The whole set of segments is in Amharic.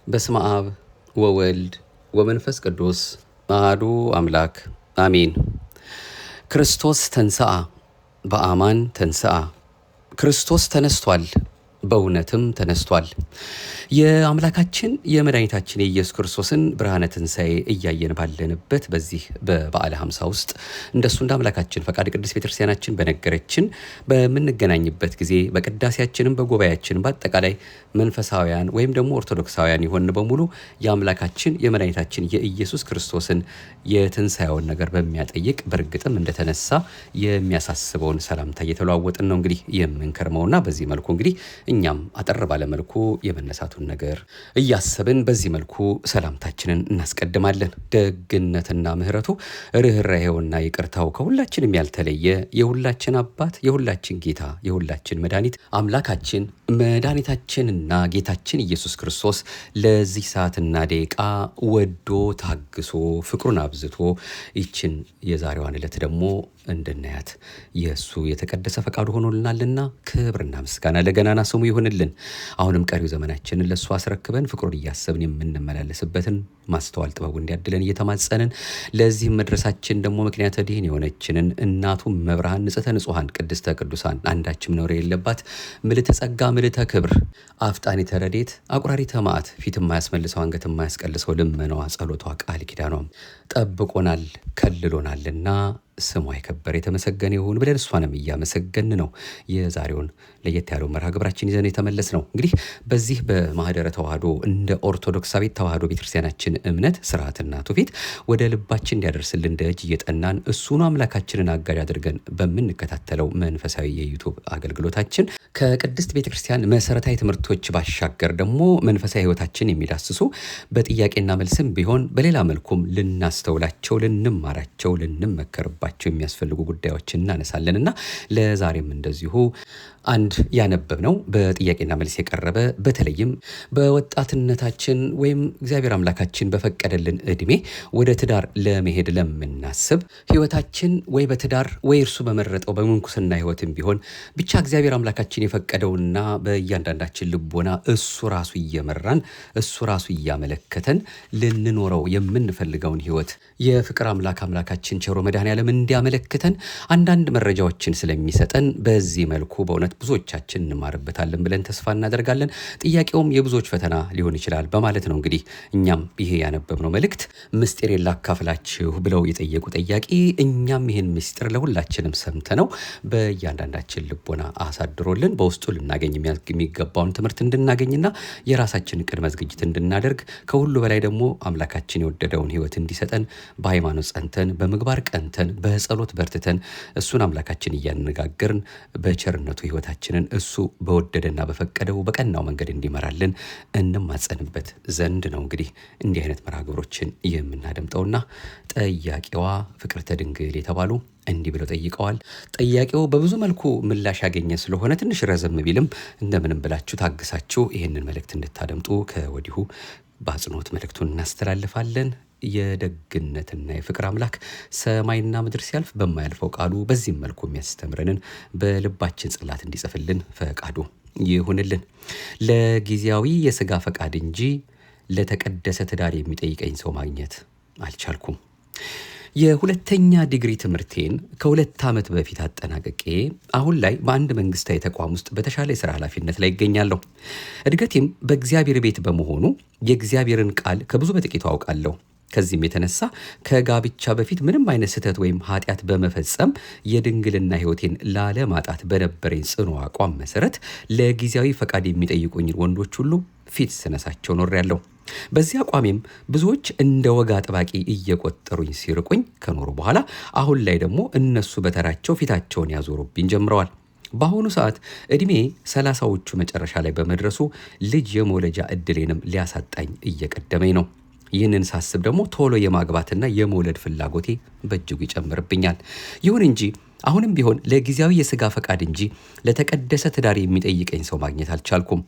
በስመ አብ ወወልድ ወመንፈስ ቅዱስ አሐዱ አምላክ አሜን። ክርስቶስ ተንሥአ በአማን ተንሥአ። ክርስቶስ ተነስቷል፣ በእውነትም ተነስቷል። የአምላካችን የመድኃኒታችን የኢየሱስ ክርስቶስን ብርሃነ ትንሣኤ እያየን ባለንበት በዚህ በበዓለ ሃምሳ ውስጥ እንደሱ እንደ አምላካችን ፈቃድ ቅድስት ቤተክርስቲያናችን በነገረችን በምንገናኝበት ጊዜ በቅዳሴያችንም በጉባኤያችንም በአጠቃላይ መንፈሳውያን ወይም ደግሞ ኦርቶዶክሳውያን የሆን በሙሉ የአምላካችን የመድኃኒታችን የኢየሱስ ክርስቶስን የትንሣኤውን ነገር በሚያጠይቅ በእርግጥም እንደተነሳ የሚያሳስበውን ሰላምታ እየተለዋወጥን ነው እንግዲህ የምንከርመውና በዚህ መልኩ እንግዲህ እኛም አጠር ባለ መልኩ የመነሳቱን ነገር እያሰብን በዚህ መልኩ ሰላምታችንን እናስቀድማለን። ደግነትና ምሕረቱ ርኅራኄውና ይቅርታው ከሁላችንም ያልተለየ የሁላችን አባት የሁላችን ጌታ የሁላችን መድኃኒት አምላካችን መድኃኒታችንና ጌታችን ኢየሱስ ክርስቶስ ለዚህ ሰዓትና ደቂቃ ወዶ ታግሶ ፍቅሩን አብዝቶ ይችን የዛሬዋን ዕለት ደግሞ እንድናያት የእሱ የተቀደሰ ፈቃዱ ሆኖልናልና ክብርና ምስጋና ለገናና ስሙ ይሁንልን። አሁንም ቀሪው ዘመናችንን ለእሱ አስረክበን ፍቅሩን እያሰብን የምንመላለስበትን ማስተዋል ጥበቡ እንዲያድለን እየተማጸንን ለዚህም መድረሳችን ደግሞ ምክንያተ ድኅን የሆነችንን እናቱ መብርሃን ንጽሕተ ንጹሐን ቅድስተ ቅዱሳን አንዳችም ነውር የሌለባት ምልዕተ ጸጋ ምልዕተ ክብር አፍጣኒተ ረድኤት አቁራሪተ መዓት ፊት የማያስመልሰው አንገት የማያስቀልሰው ልመናዋ ጸሎቷ ቃል ኪዳኗም ጠብቆናል ከልሎናልና ስሟ የከበረ የተመሰገነ ይሁን ብለን እሷንም እያመሰገን ነው የዛሬውን ለየት ያለው መርሃ ግብራችን ይዘን የተመለስ ነው። እንግዲህ በዚህ በማህደረ ተዋህዶ እንደ ኦርቶዶክሳዊት ተዋህዶ ቤተክርስቲያናችን እምነት ስርዓትና ትውፊት ወደ ልባችን እንዲያደርስልን ደጅ እየጠናን እሱን አምላካችንን አጋዥ አድርገን በምንከታተለው መንፈሳዊ የዩቱብ አገልግሎታችን ከቅድስት ቤተክርስቲያን መሰረታዊ ትምህርቶች ባሻገር ደግሞ መንፈሳዊ ህይወታችን የሚዳስሱ በጥያቄና መልስም ቢሆን በሌላ መልኩም ልናስተውላቸው፣ ልንማራቸው፣ ልንመከርባቸው የሚያስፈልጉ ጉዳዮችን እናነሳለንና ለዛሬም እንደዚሁ አንድ ያነበብነው በጥያቄና መልስ የቀረበ በተለይም በወጣትነታችን ወይም እግዚአብሔር አምላካችን በፈቀደልን እድሜ ወደ ትዳር ለመሄድ ለምናስብ ህይወታችን ወይ በትዳር ወይ እርሱ በመረጠው በምንኩስና ህይወትም ቢሆን ብቻ እግዚአብሔር አምላካችን የፈቀደውና በእያንዳንዳችን ልቦና እሱ ራሱ እየመራን እሱ ራሱ እያመለከተን ልንኖረው የምንፈልገውን ህይወት የፍቅር አምላካችን ቸሮ መድኃኔዓለም እንዲያመለክተን አንዳንድ መረጃዎችን ስለሚሰጠን በዚህ መልኩ በእውነት ብዙዎቻችን እንማርበታለን ብለን ተስፋ እናደርጋለን። ጥያቄውም የብዙዎች ፈተና ሊሆን ይችላል በማለት ነው እንግዲህ እኛም ይሄ ያነበብነው መልእክት ምስጢር ላካፍላችሁ ብለው የጠየቁ ጠያቂ እኛም ይህን ምስጢር ለሁላችንም ሰምተነው በእያንዳንዳችን ልቦና አሳድሮልን በውስጡ ልናገኝ የሚገባውን ትምህርት እንድናገኝና የራሳችንን ቅድመ ዝግጅት እንድናደርግ ከሁሉ በላይ ደግሞ አምላካችን የወደደውን ህይወት እንዲሰጠን በሃይማኖት ጸንተን በምግባር ቀንተን በጸሎት በርትተን እሱን አምላካችን እያነጋገርን በቸርነቱ ህይወታችንን እሱ በወደደና በፈቀደው በቀናው መንገድ እንዲመራልን እንማጸንበት ዘንድ ነው እንግዲህ እንዲህ አይነት መርሃ ግብሮችን የምናደምጠውና ጠያቂዋ ፍቅርተ ድንግል የተባሉ እንዲህ ብለው ጠይቀዋል። ጠያቂው በብዙ መልኩ ምላሽ ያገኘ ስለሆነ ትንሽ ረዘም ቢልም እንደምንም ብላችሁ ታግሳችሁ ይህንን መልእክት እንድታደምጡ ከወዲሁ በአጽንኦት መልእክቱን እናስተላልፋለን። የደግነትና የፍቅር አምላክ ሰማይና ምድር ሲያልፍ በማያልፈው ቃሉ በዚህም መልኩ የሚያስተምረንን በልባችን ጽላት እንዲጽፍልን ፈቃዱ ይሁንልን። ለጊዜያዊ የሥጋ ፈቃድ እንጂ ለተቀደሰ ትዳር የሚጠይቀኝ ሰው ማግኘት አልቻልኩም። የሁለተኛ ዲግሪ ትምህርቴን ከ2 ዓመት በፊት አጠናቅቄ አሁን ላይ በአንድ መንግስታዊ ተቋም ውስጥ በተሻለ የሥራ ኃላፊነት ላይ ይገኛለሁ። እድገቴም በእግዚአብሔር ቤት በመሆኑ የእግዚአብሔርን ቃል ከብዙ በጥቂቱ አውቃለሁ። ከዚህም የተነሳ ከጋብቻ በፊት ምንም አይነት ስህተት ወይም ኃጢአት በመፈጸም የድንግልና ሕይወቴን ላለማጣት በነበረኝ ጽኑ አቋም መሰረት ለጊዜያዊ ፈቃድ የሚጠይቁኝን ወንዶች ሁሉ ፊት ስነሳቸው ኖሬያለሁ። በዚህ አቋሜም ብዙዎች እንደ ወግ አጥባቂ እየቆጠሩኝ ሲርቁኝ ከኖሩ በኋላ አሁን ላይ ደግሞ እነሱ በተራቸው ፊታቸውን ያዞሩብኝ ጀምረዋል። በአሁኑ ሰዓት ዕድሜ 30ዎቹ መጨረሻ ላይ በመድረሱ ልጅ የመውለጃ ዕድሌንም ሊያሳጣኝ እየቀደመኝ ነው። ይህንን ሳስብ ደግሞ ቶሎ የማግባትና የመውለድ ፍላጎቴ በእጅጉ ይጨምርብኛል። ይሁን እንጂ አሁንም ቢሆን ለጊዜያዊ የሥጋ ፈቃድ እንጂ ለተቀደሰ ትዳር የሚጠይቀኝ ሰው ማግኘት አልቻልኩም።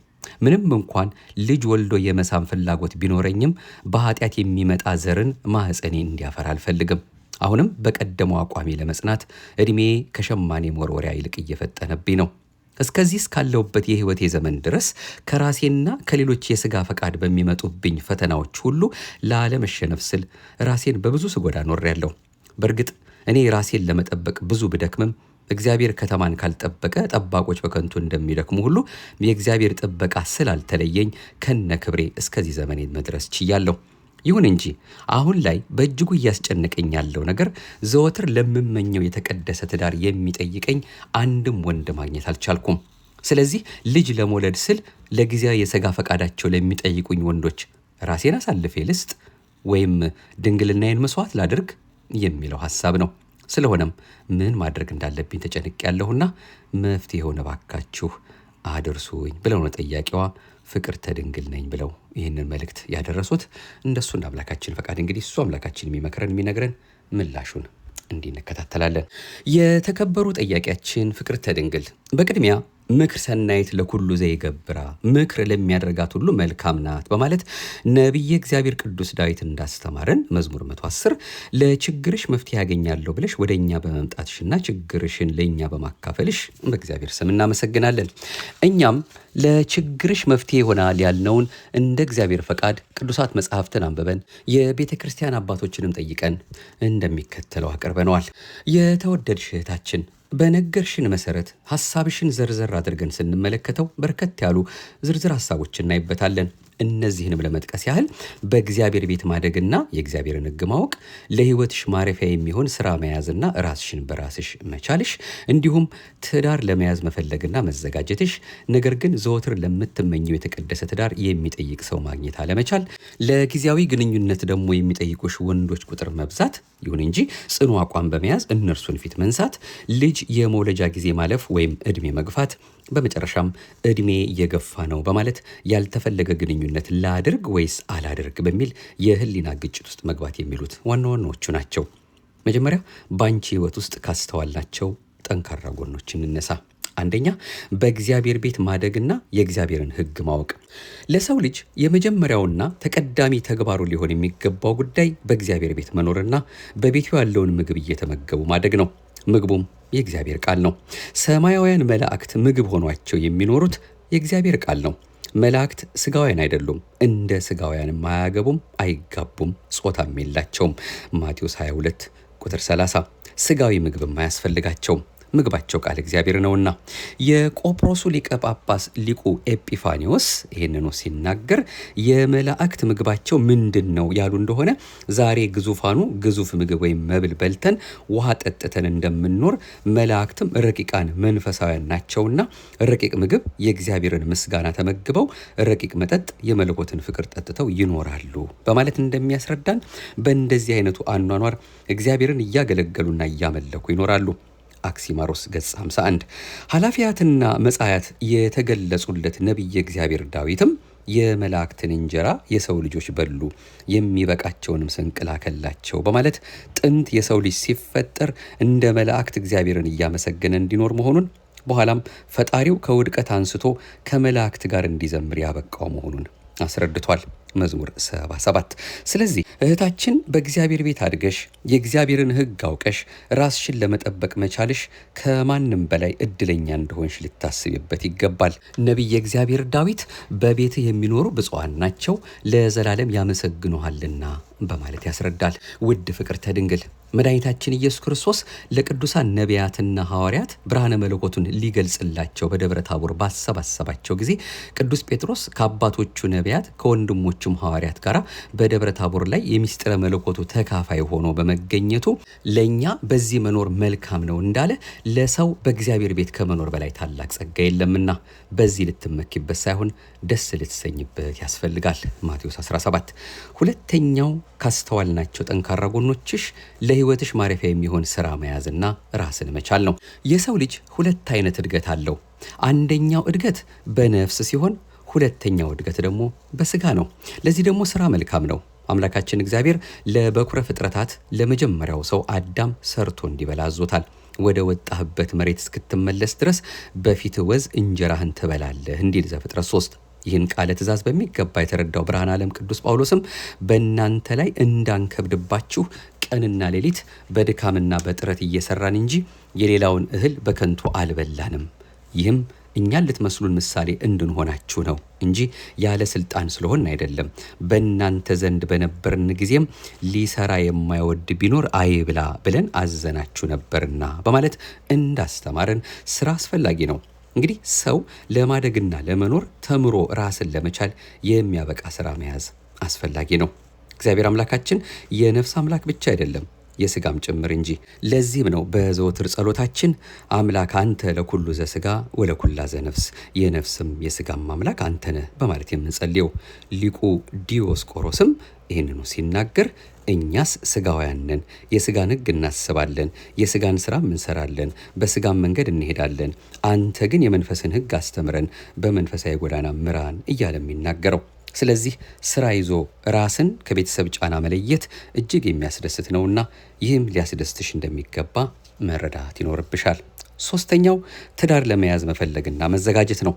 ምንም እንኳን ልጅ ወልዶ የመሳም ፍላጎት ቢኖረኝም በኃጢአት የሚመጣ ዘርን ማህፀኔ እንዲያፈራ አልፈልግም። አሁንም በቀደመው አቋሜ ለመጽናት ዕድሜ ከሸማኔ መወርወሪያ ይልቅ እየፈጠነብኝ ነው። እስከዚህ እስካለሁበት የህይወቴ ዘመን ድረስ ከራሴና ከሌሎች የሥጋ ፈቃድ በሚመጡብኝ ፈተናዎች ሁሉ ላለመሸነፍ ስል ራሴን በብዙ ስጎዳ ኖሬያለሁ። በእርግጥ እኔ ራሴን ለመጠበቅ ብዙ ብደክምም እግዚአብሔር ከተማን ካልጠበቀ ጠባቆች በከንቱ እንደሚደክሙ ሁሉ የእግዚአብሔር ጥበቃ ስላልተለየኝ ከነ ክብሬ እስከዚህ ዘመኔ መድረስ ችያለሁ። ይሁን እንጂ አሁን ላይ በእጅጉ እያስጨነቀኝ ያለው ነገር ዘወትር ለምመኘው የተቀደሰ ትዳር የሚጠይቀኝ አንድም ወንድ ማግኘት አልቻልኩም። ስለዚህ ልጅ ለመውለድ ስል ለጊዜያዊ የሥጋ ፈቃዳቸው ለሚጠይቁኝ ወንዶች ራሴን አሳልፌ ልስጥ ወይም ድንግልናዬን መስዋዕት ላድርግ የሚለው ሐሳብ ነው። ስለሆነም ምን ማድረግ እንዳለብኝ ተጨንቄያለሁና መፍትሄውን እባካችሁ አድርሱኝ ብለው ነው ጠያቂዋ ፍቅርተ ድንግል ነኝ ብለው ይህንን መልእክት ያደረሱት። እንደሱ እንደ አምላካችን ፈቃድ እንግዲህ እሱ አምላካችን የሚመክረን የሚነግረን ምላሹን እንዲህ እንከታተላለን። የተከበሩ ጠያቂያችን ፍቅርተ ድንግል፣ በቅድሚያ ምክር ሰናይት ለኩሉ ዘይገብራ፣ ምክር ለሚያደርጋት ሁሉ መልካም ናት በማለት ነቢየ እግዚአብሔር ቅዱስ ዳዊት እንዳስተማረን መዝሙር 110 ለችግርሽ መፍትሄ ያገኛለሁ ብለሽ ወደ እኛ በመምጣትሽና ችግርሽን ለእኛ በማካፈልሽ በእግዚአብሔር ስም እናመሰግናለን። እኛም ለችግርሽ መፍትሄ ይሆናል ያልነውን እንደ እግዚአብሔር ፈቃድ ቅዱሳት መጽሐፍትን አንብበን የቤተ ክርስቲያን አባቶችንም ጠይቀን እንደሚከተለው አቅርበነዋል። የተወደድሽ እህታችን፣ በነገርሽን መሰረት ሐሳብሽን ዘርዘር አድርገን ስንመለከተው በርከት ያሉ ዝርዝር ሐሳቦችን እናይበታለን። እነዚህንም ለመጥቀስ ያህል በእግዚአብሔር ቤት ማደግና የእግዚአብሔርን ሕግ ማወቅ፣ ለሕይወትሽ ማረፊያ የሚሆን ሥራ መያዝና ራስሽን በራስሽ መቻልሽ፣ እንዲሁም ትዳር ለመያዝ መፈለግና መዘጋጀትሽ፣ ነገር ግን ዘወትር ለምትመኘው የተቀደሰ ትዳር የሚጠይቅ ሰው ማግኘት አለመቻል፣ ለጊዜያዊ ግንኙነት ደግሞ የሚጠይቁሽ ወንዶች ቁጥር መብዛት፣ ይሁን እንጂ ጽኑ አቋም በመያዝ እነርሱን ፊት መንሳት፣ ልጅ የመውለጃ ጊዜ ማለፍ ወይም ዕድሜ መግፋት፣ በመጨረሻም ዕድሜ እየገፋ ነው በማለት ያልተፈለገ ግንኙነት ላድርግ ወይስ አላድርግ በሚል የህሊና ግጭት ውስጥ መግባት የሚሉት ዋና ዋናዎቹ ናቸው። መጀመሪያ በአንቺ ህይወት ውስጥ ካስተዋልናቸው ጠንካራ ጎኖች እንነሳ። አንደኛ፣ በእግዚአብሔር ቤት ማደግና የእግዚአብሔርን ሕግ ማወቅ። ለሰው ልጅ የመጀመሪያውና ተቀዳሚ ተግባሩ ሊሆን የሚገባው ጉዳይ በእግዚአብሔር ቤት መኖርና በቤቱ ያለውን ምግብ እየተመገቡ ማደግ ነው። ምግቡም የእግዚአብሔር ቃል ነው። ሰማያውያን መላእክት ምግብ ሆኗቸው የሚኖሩት የእግዚአብሔር ቃል ነው። መላእክት ስጋውያን አይደሉም፣ እንደ ስጋውያንም አያገቡም፣ አይጋቡም፣ ጾታም የላቸውም። ማቴዎስ 22 ቁጥር 30። ስጋዊ ምግብም አያስፈልጋቸውም፣ ምግባቸው ቃል እግዚአብሔር ነውና። የቆጵሮሱ ሊቀ ጳጳስ ሊቁ ኤጲፋኒዎስ ይህንኑ ሲናገር የመላእክት ምግባቸው ምንድን ነው ያሉ እንደሆነ ዛሬ ግዙፋኑ ግዙፍ ምግብ ወይም መብል በልተን ውሃ ጠጥተን እንደምንኖር መላእክትም ረቂቃን መንፈሳውያን ናቸውና ረቂቅ ምግብ የእግዚአብሔርን ምስጋና ተመግበው ረቂቅ መጠጥ የመለኮትን ፍቅር ጠጥተው ይኖራሉ በማለት እንደሚያስረዳን በእንደዚህ አይነቱ አኗኗር እግዚአብሔርን እያገለገሉና እያመለኩ ይኖራሉ። አክሲማሮስ ገጽ 51። ኃላፊያትና መጻያት የተገለጹለት ነቢየ እግዚአብሔር ዳዊትም የመላእክትን እንጀራ የሰው ልጆች በሉ፣ የሚበቃቸውንም ስንቅ ላከላቸው በማለት ጥንት የሰው ልጅ ሲፈጠር እንደ መላእክት እግዚአብሔርን እያመሰገነ እንዲኖር መሆኑን፣ በኋላም ፈጣሪው ከውድቀት አንስቶ ከመላእክት ጋር እንዲዘምር ያበቃው መሆኑን አስረድቷል። መዝሙር 77። ስለዚህ እህታችን በእግዚአብሔር ቤት አድገሽ የእግዚአብሔርን ሕግ አውቀሽ ራስሽን ለመጠበቅ መቻልሽ ከማንም በላይ እድለኛ እንደሆንሽ ልታስብበት ይገባል። ነቢየ እግዚአብሔር ዳዊት በቤትህ የሚኖሩ ብፁዓን ናቸው ለዘላለም ያመሰግኑሃልና በማለት ያስረዳል። ውድ ፍቅርተ ድንግል፣ መድኃኒታችን ኢየሱስ ክርስቶስ ለቅዱሳን ነቢያትና ሐዋርያት ብርሃነ መለኮቱን ሊገልጽላቸው በደብረ ታቦር ባሰባሰባቸው ጊዜ ቅዱስ ጴጥሮስ ከአባቶቹ ነቢያት ከወንድሞቹም ሐዋርያት ጋር በደብረ ታቦር ላይ የሚስጥረ መለኮቱ ተካፋይ ሆኖ በመገኘቱ ለእኛ በዚህ መኖር መልካም ነው እንዳለ ለሰው በእግዚአብሔር ቤት ከመኖር በላይ ታላቅ ጸጋ የለምና በዚህ ልትመኪበት ሳይሆን ደስ ልትሰኝበት ያስፈልጋል። ማቴዎስ 17። ሁለተኛው ካስተዋልናቸው ጠንካራ ጎኖችሽ ለሕይወትሽ ማረፊያ የሚሆን ሥራ መያዝና ራስን መቻል ነው። የሰው ልጅ ሁለት አይነት እድገት አለው። አንደኛው እድገት በነፍስ ሲሆን ሁለተኛው እድገት ደግሞ በስጋ ነው። ለዚህ ደግሞ ሥራ መልካም ነው። አምላካችን እግዚአብሔር ለበኩረ ፍጥረታት ለመጀመሪያው ሰው አዳም ሰርቶ እንዲበላ አዞታል። ወደ ወጣህበት መሬት እስክትመለስ ድረስ በፊት ወዝ እንጀራህን ትበላለህ እንዲል ዘፍጥረት 3። ይህን ቃለ ትእዛዝ በሚገባ የተረዳው ብርሃነ ዓለም ቅዱስ ጳውሎስም በእናንተ ላይ እንዳንከብድባችሁ ቀንና ሌሊት በድካምና በጥረት እየሰራን እንጂ የሌላውን እህል በከንቱ አልበላንም፣ ይህም እኛን ልትመስሉን ምሳሌ እንድንሆናችሁ ነው እንጂ ያለ ስልጣን ስለሆን አይደለም። በእናንተ ዘንድ በነበርን ጊዜም ሊሰራ የማይወድ ቢኖር አይብላ ብለን አዘናችሁ ነበርና በማለት እንዳስተማረን ስራ አስፈላጊ ነው። እንግዲህ ሰው ለማደግና ለመኖር ተምሮ ራስን ለመቻል የሚያበቃ ስራ መያዝ አስፈላጊ ነው። እግዚአብሔር አምላካችን የነፍስ አምላክ ብቻ አይደለም የስጋም ጭምር እንጂ። ለዚህም ነው በዘወትር ጸሎታችን አምላክ አንተ ለኩሉ ዘስጋ ወለኩላ ዘነፍስ፣ የነፍስም የስጋም አምላክ አንተ ነህ በማለት የምንጸልየው። ሊቁ ዲዮስቆሮስም ይህንኑ ሲናገር እኛስ ስጋውያን ነን፣ የስጋን ሕግ እናስባለን፣ የስጋን ስራም እንሰራለን፣ በስጋም መንገድ እንሄዳለን። አንተ ግን የመንፈስን ሕግ አስተምረን፣ በመንፈሳዊ ጎዳና ምራን እያለ የሚናገረው። ስለዚህ ስራ ይዞ ራስን ከቤተሰብ ጫና መለየት እጅግ የሚያስደስት ነውና ይህም ሊያስደስትሽ እንደሚገባ መረዳት ይኖርብሻል። ሶስተኛው ትዳር ለመያዝ መፈለግና መዘጋጀት ነው።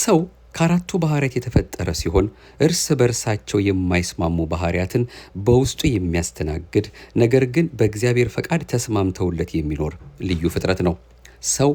ሰው ከአራቱ ባህሪያት የተፈጠረ ሲሆን እርስ በርሳቸው የማይስማሙ ባህሪያትን በውስጡ የሚያስተናግድ ነገር ግን በእግዚአብሔር ፈቃድ ተስማምተውለት የሚኖር ልዩ ፍጥረት ነው። ሰው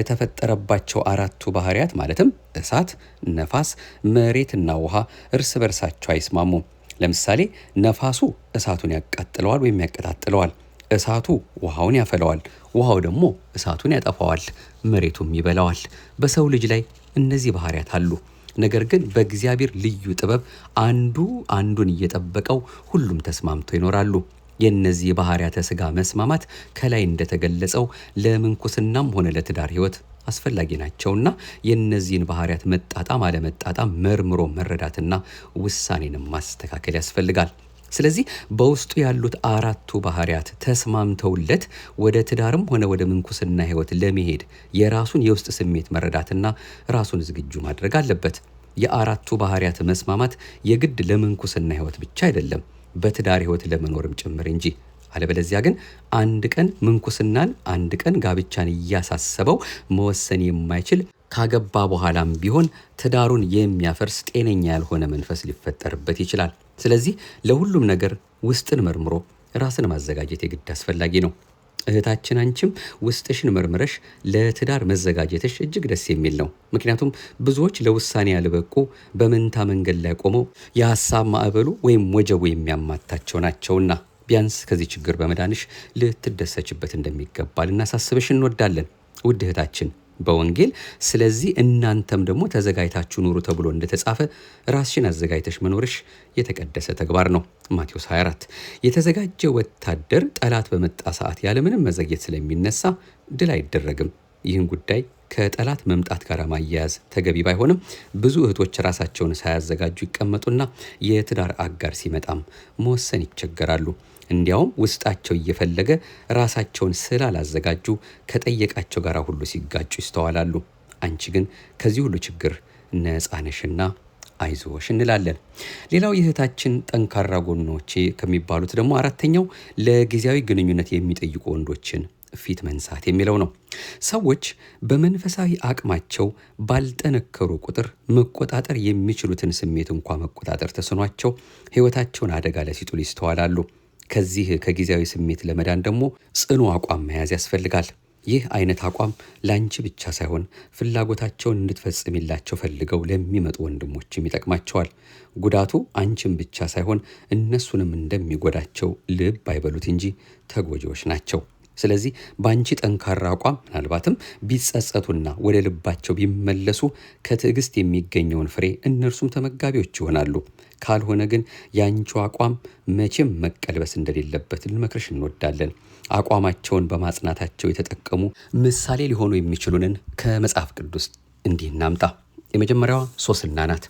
የተፈጠረባቸው አራቱ ባህሪያት ማለትም እሳት፣ ነፋስ፣ መሬትና ውሃ እርስ በርሳቸው አይስማሙም። ለምሳሌ ነፋሱ እሳቱን ያቃጥለዋል ወይም ያቀጣጥለዋል። እሳቱ ውሃውን ያፈለዋል፣ ውሃው ደግሞ እሳቱን ያጠፋዋል፣ መሬቱም ይበላዋል። በሰው ልጅ ላይ እነዚህ ባህሪያት አሉ። ነገር ግን በእግዚአብሔር ልዩ ጥበብ አንዱ አንዱን እየጠበቀው ሁሉም ተስማምተው ይኖራሉ። የነዚህ ባህሪያተ ሥጋ መስማማት ከላይ እንደተገለጸው ለምንኩስናም ሆነ ለትዳር ሕይወት አስፈላጊ ናቸውና የነዚህን ባህሪያት መጣጣም አለመጣጣም መርምሮ መረዳትና ውሳኔንም ማስተካከል ያስፈልጋል። ስለዚህ በውስጡ ያሉት አራቱ ባህሪያት ተስማምተውለት ወደ ትዳርም ሆነ ወደ ምንኩስና ሕይወት ለመሄድ የራሱን የውስጥ ስሜት መረዳትና ራሱን ዝግጁ ማድረግ አለበት። የአራቱ ባህሪያት መስማማት የግድ ለምንኩስና ሕይወት ብቻ አይደለም፣ በትዳር ሕይወት ለመኖርም ጭምር እንጂ። አለበለዚያ ግን አንድ ቀን ምንኩስናን አንድ ቀን ጋብቻን እያሳሰበው መወሰን የማይችል ካገባ በኋላም ቢሆን ትዳሩን የሚያፈርስ ጤነኛ ያልሆነ መንፈስ ሊፈጠርበት ይችላል። ስለዚህ ለሁሉም ነገር ውስጥን መርምሮ ራስን ማዘጋጀት የግድ አስፈላጊ ነው። እህታችን አንቺም ውስጥሽን መርምረሽ ለትዳር መዘጋጀትሽ እጅግ ደስ የሚል ነው። ምክንያቱም ብዙዎች ለውሳኔ ያልበቁ በመንታ መንገድ ላይ ቆመው የሀሳብ ማዕበሉ ወይም ወጀቡ የሚያማታቸው ናቸውና ቢያንስ ከዚህ ችግር በመዳንሽ ልትደሰችበት እንደሚገባ ልናሳስብሽ እንወዳለን። ውድ እህታችን በወንጌል ስለዚህ እናንተም ደግሞ ተዘጋጅታችሁ ኑሩ ተብሎ እንደተጻፈ ራስሽን አዘጋጅተሽ መኖርሽ የተቀደሰ ተግባር ነው። ማቴዎስ 24 የተዘጋጀ ወታደር ጠላት በመጣ ሰዓት ያለምንም መዘግየት ስለሚነሳ ድል አይደረግም። ይህን ጉዳይ ከጠላት መምጣት ጋር ማያያዝ ተገቢ ባይሆንም ብዙ እህቶች ራሳቸውን ሳያዘጋጁ ይቀመጡና የትዳር አጋር ሲመጣም መወሰን ይቸገራሉ። እንዲያውም ውስጣቸው እየፈለገ ራሳቸውን ስላላዘጋጁ ከጠየቃቸው ጋር ሁሉ ሲጋጩ ይስተዋላሉ። አንቺ ግን ከዚህ ሁሉ ችግር ነፃ ነሽና አይዞሽ እንላለን። ሌላው የእህታችን ጠንካራ ጎኖቼ ከሚባሉት ደግሞ አራተኛው ለጊዜያዊ ግንኙነት የሚጠይቁ ወንዶችን ፊት መንሳት የሚለው ነው። ሰዎች በመንፈሳዊ አቅማቸው ባልጠነከሩ ቁጥር መቆጣጠር የሚችሉትን ስሜት እንኳ መቆጣጠር ተስኗቸው ሕይወታቸውን አደጋ ላይ ሲጥሉ ይስተዋላሉ። ከዚህ ከጊዜያዊ ስሜት ለመዳን ደግሞ ጽኑ አቋም መያዝ ያስፈልጋል። ይህ አይነት አቋም ለአንቺ ብቻ ሳይሆን ፍላጎታቸውን እንድትፈጽሚላቸው ፈልገው ለሚመጡ ወንድሞችም ይጠቅማቸዋል። ጉዳቱ አንቺም ብቻ ሳይሆን እነሱንም እንደሚጎዳቸው ልብ አይበሉት እንጂ ተጎጂዎች ናቸው። ስለዚህ በአንቺ ጠንካራ አቋም ምናልባትም ቢጸጸቱና ወደ ልባቸው ቢመለሱ ከትዕግስት የሚገኘውን ፍሬ እነርሱም ተመጋቢዎች ይሆናሉ። ካልሆነ ግን የአንቺው አቋም መቼም መቀልበስ እንደሌለበት ልንመክርሽ እንወዳለን። አቋማቸውን በማጽናታቸው የተጠቀሙ ምሳሌ ሊሆኑ የሚችሉንን ከመጽሐፍ ቅዱስ እንዲህ እናምጣ። የመጀመሪያዋ ሶስና ናት።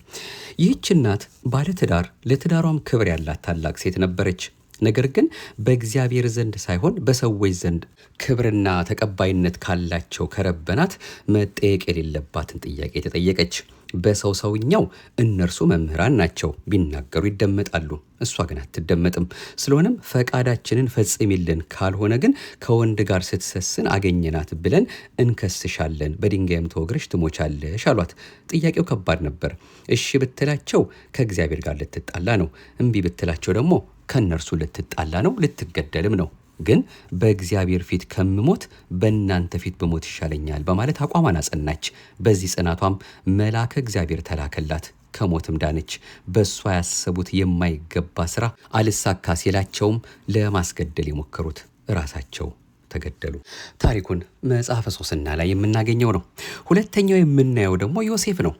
ይህች እናት ባለትዳር ለትዳሯም ክብር ያላት ታላቅ ሴት ነበረች። ነገር ግን በእግዚአብሔር ዘንድ ሳይሆን በሰዎች ዘንድ ክብርና ተቀባይነት ካላቸው ከረበናት መጠየቅ የሌለባትን ጥያቄ ተጠየቀች። በሰው ሰውኛው እነርሱ መምህራን ናቸው፣ ቢናገሩ ይደመጣሉ፣ እሷ ግን አትደመጥም። ስለሆነም ፈቃዳችንን ፈጽሚልን፣ ካልሆነ ግን ከወንድ ጋር ስትሰስን አገኘናት ብለን እንከስሻለን፣ በድንጋይም ተወግረሽ ትሞቻለሽ አሏት። ጥያቄው ከባድ ነበር። እሺ ብትላቸው ከእግዚአብሔር ጋር ልትጣላ ነው፣ እምቢ ብትላቸው ደግሞ ከእነርሱ ልትጣላ ነው፣ ልትገደልም ነው። ግን በእግዚአብሔር ፊት ከምሞት በእናንተ ፊት በሞት ይሻለኛል በማለት አቋሟን አጸናች። በዚህ ጽናቷም መልአከ እግዚአብሔር ተላከላት፣ ከሞትም ዳነች። በእሷ ያሰቡት የማይገባ ስራ አልሳካ ሲላቸውም ለማስገደል የሞከሩት ራሳቸው ተገደሉ። ታሪኩን መጽሐፈ ሶስና ላይ የምናገኘው ነው። ሁለተኛው የምናየው ደግሞ ዮሴፍ ነው።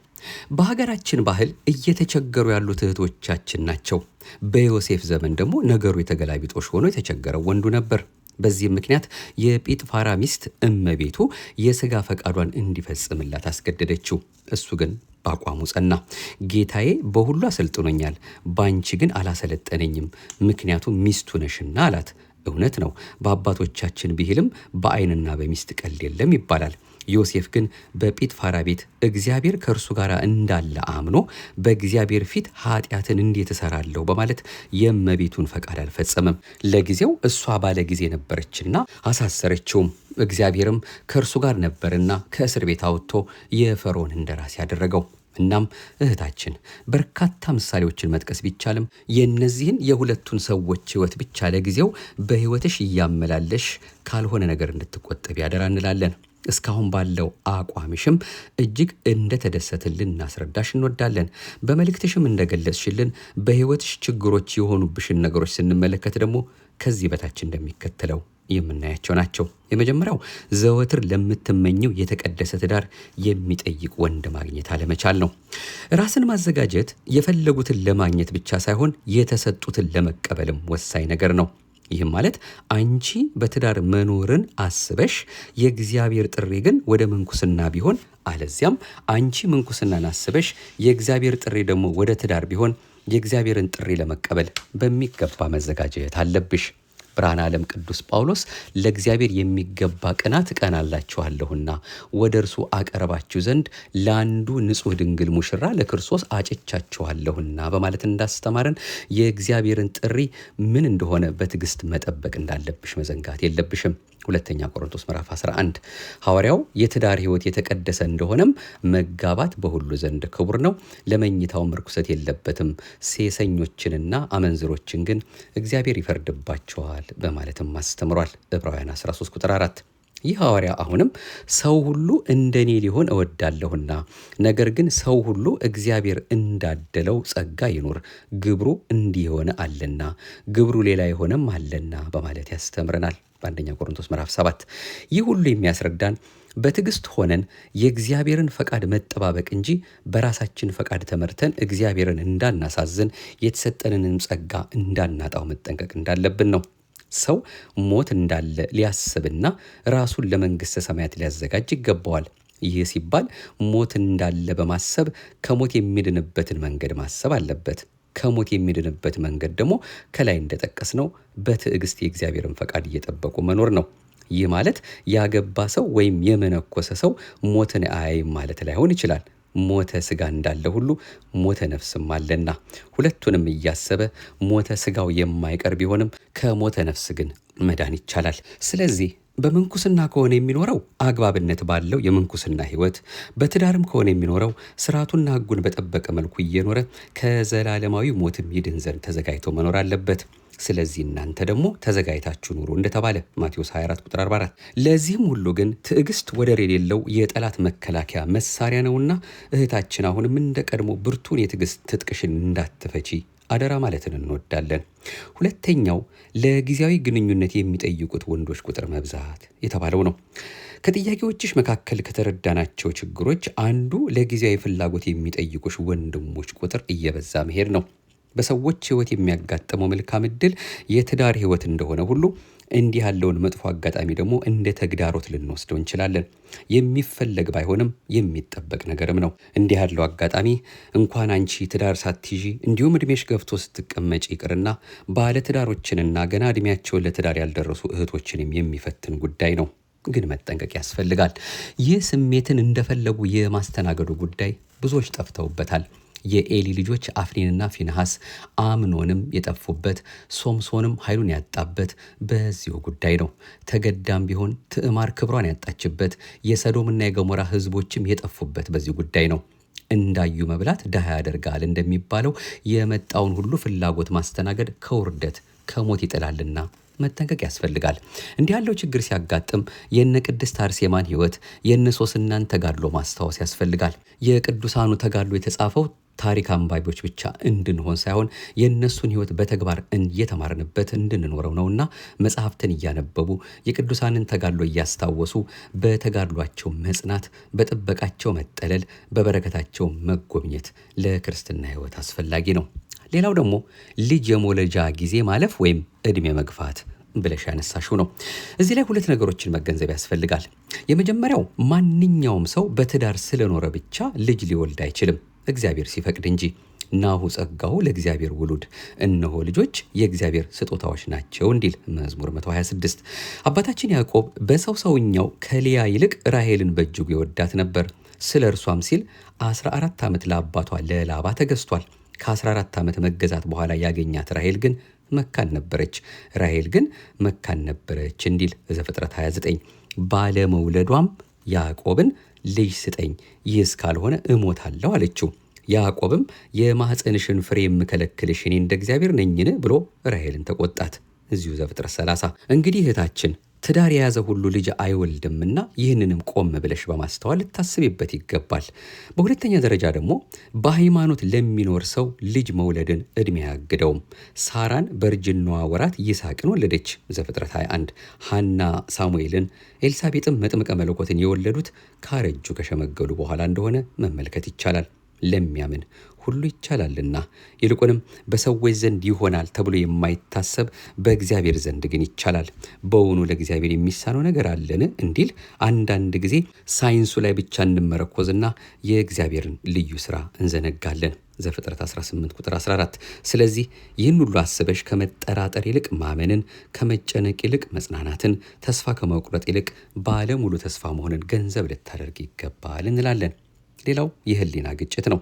በሀገራችን ባህል እየተቸገሩ ያሉት እህቶቻችን ናቸው። በዮሴፍ ዘመን ደግሞ ነገሩ የተገላቢጦሽ ሆኖ የተቸገረው ወንዱ ነበር። በዚህም ምክንያት የጲጥፋራ ሚስት እመቤቱ የሥጋ ፈቃዷን እንዲፈጽምላት አስገደደችው። እሱ ግን በአቋሙ ጸና። ጌታዬ በሁሉ አሰልጥኖኛል፣ ባንቺ ግን አላሰለጠነኝም፣ ምክንያቱም ሚስቱ ነሽና አላት። እውነት ነው፣ በአባቶቻችን ብሂልም በዓይንና በሚስት ቀልድ የለም ይባላል። ዮሴፍ ግን በጲጥፋራ ቤት እግዚአብሔር ከእርሱ ጋር እንዳለ አምኖ በእግዚአብሔር ፊት ኃጢአትን እንዴት እሰራለሁ በማለት የእመቤቱን ፈቃድ አልፈጸመም። ለጊዜው እሷ ባለ ጊዜ ነበረችና አሳሰረችውም። እግዚአብሔርም ከእርሱ ጋር ነበርና ከእስር ቤት አውጥቶ የፈርዖን እንደራሴ ያደረገው። እናም እህታችን በርካታ ምሳሌዎችን መጥቀስ ቢቻልም የእነዚህን የሁለቱን ሰዎች ሕይወት ብቻ ለጊዜው በሕይወትሽ እያመላለሽ ካልሆነ ነገር እንድትቆጠቢ ያደራ እንላለን። እስካሁን ባለው አቋምሽም እጅግ እንደተደሰትልን እናስረዳሽ እንወዳለን። በመልእክትሽም እንደገለጽሽልን በሕይወትሽ ችግሮች የሆኑብሽን ነገሮች ስንመለከት ደግሞ ከዚህ በታች እንደሚከተለው የምናያቸው ናቸው። የመጀመሪያው ዘወትር ለምትመኘው የተቀደሰ ትዳር የሚጠይቅ ወንድ ማግኘት አለመቻል ነው። ራስን ማዘጋጀት የፈለጉትን ለማግኘት ብቻ ሳይሆን የተሰጡትን ለመቀበልም ወሳኝ ነገር ነው። ይህም ማለት አንቺ በትዳር መኖርን አስበሽ የእግዚአብሔር ጥሪ ግን ወደ ምንኩስና ቢሆን፣ አለዚያም አንቺ ምንኩስናን አስበሽ የእግዚአብሔር ጥሪ ደግሞ ወደ ትዳር ቢሆን የእግዚአብሔርን ጥሪ ለመቀበል በሚገባ መዘጋጀት አለብሽ። ብርሃነ ዓለም ቅዱስ ጳውሎስ ለእግዚአብሔር የሚገባ ቅናት እቀናላችኋለሁና ወደ እርሱ አቀርባችሁ ዘንድ ለአንዱ ንጹሕ ድንግል ሙሽራ ለክርስቶስ አጭቻችኋለሁና በማለት እንዳስተማረን የእግዚአብሔርን ጥሪ ምን እንደሆነ በትዕግስት መጠበቅ እንዳለብሽ መዘንጋት የለብሽም። ሁለተኛ ቆሮንቶስ ምዕራፍ 11 ሐዋርያው የትዳር ሕይወት የተቀደሰ እንደሆነም መጋባት በሁሉ ዘንድ ክቡር ነው፣ ለመኝታውም ርኩሰት የለበትም፣ ሴሰኞችንና አመንዝሮችን ግን እግዚአብሔር ይፈርድባቸዋል በማለትም አስተምሯል። ዕብራውያን 13 ቁጥር 4። ይህ ሐዋርያ አሁንም ሰው ሁሉ እንደኔ ሊሆን እወዳለሁና ነገር ግን ሰው ሁሉ እግዚአብሔር እንዳደለው ጸጋ ይኑር፣ ግብሩ እንዲህ የሆነ አለና ግብሩ ሌላ የሆነም አለና በማለት ያስተምረናል። በአንደኛ ቆሮንቶስ ምዕራፍ 7። ይህ ሁሉ የሚያስረዳን በትዕግስት ሆነን የእግዚአብሔርን ፈቃድ መጠባበቅ እንጂ በራሳችን ፈቃድ ተመርተን እግዚአብሔርን እንዳናሳዝን የተሰጠንንም ጸጋ እንዳናጣው መጠንቀቅ እንዳለብን ነው። ሰው ሞት እንዳለ ሊያስብና ራሱን ለመንግሥተ ሰማያት ሊያዘጋጅ ይገባዋል። ይህ ሲባል ሞት እንዳለ በማሰብ ከሞት የሚድንበትን መንገድ ማሰብ አለበት። ከሞት የሚድንበት መንገድ ደግሞ ከላይ እንደጠቀስነው በትዕግስት የእግዚአብሔርን ፈቃድ እየጠበቁ መኖር ነው። ይህ ማለት ያገባ ሰው ወይም የመነኮሰ ሰው ሞትን አያይም ማለት ላይሆን ይችላል። ሞተ ሥጋ እንዳለ ሁሉ ሞተ ነፍስም አለና ሁለቱንም እያሰበ ሞተ ሥጋው የማይቀር ቢሆንም ከሞተ ነፍስ ግን መዳን ይቻላል። ስለዚህ በምንኩስና ከሆነ የሚኖረው አግባብነት ባለው የምንኩስና ሕይወት፣ በትዳርም ከሆነ የሚኖረው ስርዓቱና ሕጉን በጠበቀ መልኩ እየኖረ ከዘላለማዊ ሞትም ይድን ዘንድ ተዘጋጅቶ መኖር አለበት። ስለዚህ እናንተ ደግሞ ተዘጋጅታችሁ ኑሩ እንደተባለ ማቴዎስ 24 ቁጥር 44። ለዚህም ሁሉ ግን ትዕግስት ወደር የሌለው የጠላት መከላከያ መሳሪያ ነውና እህታችን አሁንም እንደ ቀድሞ ብርቱን የትዕግስት ትጥቅሽን እንዳትፈቺ አደራ ማለትን እንወዳለን። ሁለተኛው ለጊዜያዊ ግንኙነት የሚጠይቁት ወንዶች ቁጥር መብዛት የተባለው ነው። ከጥያቄዎችሽ መካከል ከተረዳናቸው ችግሮች አንዱ ለጊዜያዊ ፍላጎት የሚጠይቁሽ ወንድሞች ቁጥር እየበዛ መሄድ ነው። በሰዎች ሕይወት የሚያጋጥመው መልካም ዕድል የትዳር ሕይወት እንደሆነ ሁሉ እንዲህ ያለውን መጥፎ አጋጣሚ ደግሞ እንደ ተግዳሮት ልንወስደው እንችላለን። የሚፈለግ ባይሆንም የሚጠበቅ ነገርም ነው። እንዲህ ያለው አጋጣሚ እንኳን አንቺ ትዳር ሳትይዢ እንዲሁም ዕድሜሽ ገፍቶ ስትቀመጭ ይቅርና ባለ ትዳሮችንና ገና ዕድሜያቸውን ለትዳር ያልደረሱ እህቶችንም የሚፈትን ጉዳይ ነው። ግን መጠንቀቅ ያስፈልጋል። ይህ ስሜትን እንደፈለጉ የማስተናገዱ ጉዳይ ብዙዎች ጠፍተውበታል። የኤሊ ልጆች አፍኒንና ፊንሐስ አምኖንም የጠፉበት፣ ሶምሶንም ኃይሉን ያጣበት በዚሁ ጉዳይ ነው። ተገዳም ቢሆን ትዕማር ክብሯን ያጣችበት፣ የሰዶምና የገሞራ ሕዝቦችም የጠፉበት በዚህ ጉዳይ ነው። እንዳዩ መብላት ድሃ ያደርጋል እንደሚባለው የመጣውን ሁሉ ፍላጎት ማስተናገድ ከውርደት ከሞት ይጥላልና መጠንቀቅ ያስፈልጋል። እንዲህ ያለው ችግር ሲያጋጥም የነ ቅድስት አርሴማን ሕይወት የነ ሶስናን ተጋድሎ ማስታወስ ያስፈልጋል። የቅዱሳኑ ተጋድሎ የተጻፈው ታሪክ አንባቢዎች ብቻ እንድንሆን ሳይሆን የእነሱን ሕይወት በተግባር እየተማርንበት እንድንኖረው ነውና መጽሐፍትን እያነበቡ የቅዱሳንን ተጋድሎ እያስታወሱ በተጋድሏቸው መጽናት፣ በጥበቃቸው መጠለል፣ በበረከታቸው መጎብኘት ለክርስትና ሕይወት አስፈላጊ ነው። ሌላው ደግሞ ልጅ የመውለጃ ጊዜ ማለፍ ወይም ዕድሜ መግፋት ብለሽ ያነሳሽው ነው። እዚህ ላይ ሁለት ነገሮችን መገንዘብ ያስፈልጋል። የመጀመሪያው ማንኛውም ሰው በትዳር ስለኖረ ብቻ ልጅ ሊወልድ አይችልም፣ እግዚአብሔር ሲፈቅድ እንጂ። ናሁ ጸጋሁ ለእግዚአብሔር ውሉድ፣ እነሆ ልጆች የእግዚአብሔር ስጦታዎች ናቸው እንዲል መዝሙር 126። አባታችን ያዕቆብ በሰው ሰውኛው ከልያ ይልቅ ራሔልን በእጅጉ ይወዳት ነበር። ስለ እርሷም ሲል 14 ዓመት ለአባቷ ለላባ ተገዝቷል። ከ14 ዓመት መገዛት በኋላ ያገኛት ራሔል ግን መካን ነበረች እንዲል ዘፍጥረት 29። ባለመውለዷም ያዕቆብን ልጅ ስጠኝ፣ ይህስ ካልሆነ እሞታለሁ አለችው። ያዕቆብም የማኅፀንሽን ፍሬ የምከለክልሽ እኔ እንደ እግዚአብሔር ነኝን ብሎ ራሔልን ተቆጣት። እዚሁ ዘፍጥረት 30። እንግዲህ እህታችን ትዳር የያዘ ሁሉ ልጅ አይወልድምና ይህንንም ቆም ብለሽ በማስተዋል ልታስቢበት ይገባል። በሁለተኛ ደረጃ ደግሞ በሃይማኖት ለሚኖር ሰው ልጅ መውለድን ዕድሜ አያግደውም። ሳራን በእርጅናዋ ወራት ይስሐቅን ወለደች ዘፍጥረት 21። ሐና ሳሙኤልን፣ ኤልሳቤጥም መጥምቀ መለኮትን የወለዱት ካረጁ ከሸመገሉ በኋላ እንደሆነ መመልከት ይቻላል። ለሚያምን ሁሉ ይቻላልና፣ ይልቁንም በሰዎች ዘንድ ይሆናል ተብሎ የማይታሰብ በእግዚአብሔር ዘንድ ግን ይቻላል። በውኑ ለእግዚአብሔር የሚሳነው ነገር አለን እንዲል አንዳንድ ጊዜ ሳይንሱ ላይ ብቻ እንመረኮዝና የእግዚአብሔርን ልዩ ስራ እንዘነጋለን። ዘፍጥረት 18 ቁጥር 14። ስለዚህ ይህን ሁሉ አስበሽ ከመጠራጠር ይልቅ ማመንን፣ ከመጨነቅ ይልቅ መጽናናትን፣ ተስፋ ከመቁረጥ ይልቅ ባለሙሉ ተስፋ መሆንን ገንዘብ ልታደርግ ይገባል እንላለን። ሌላው የህሊና ግጭት ነው።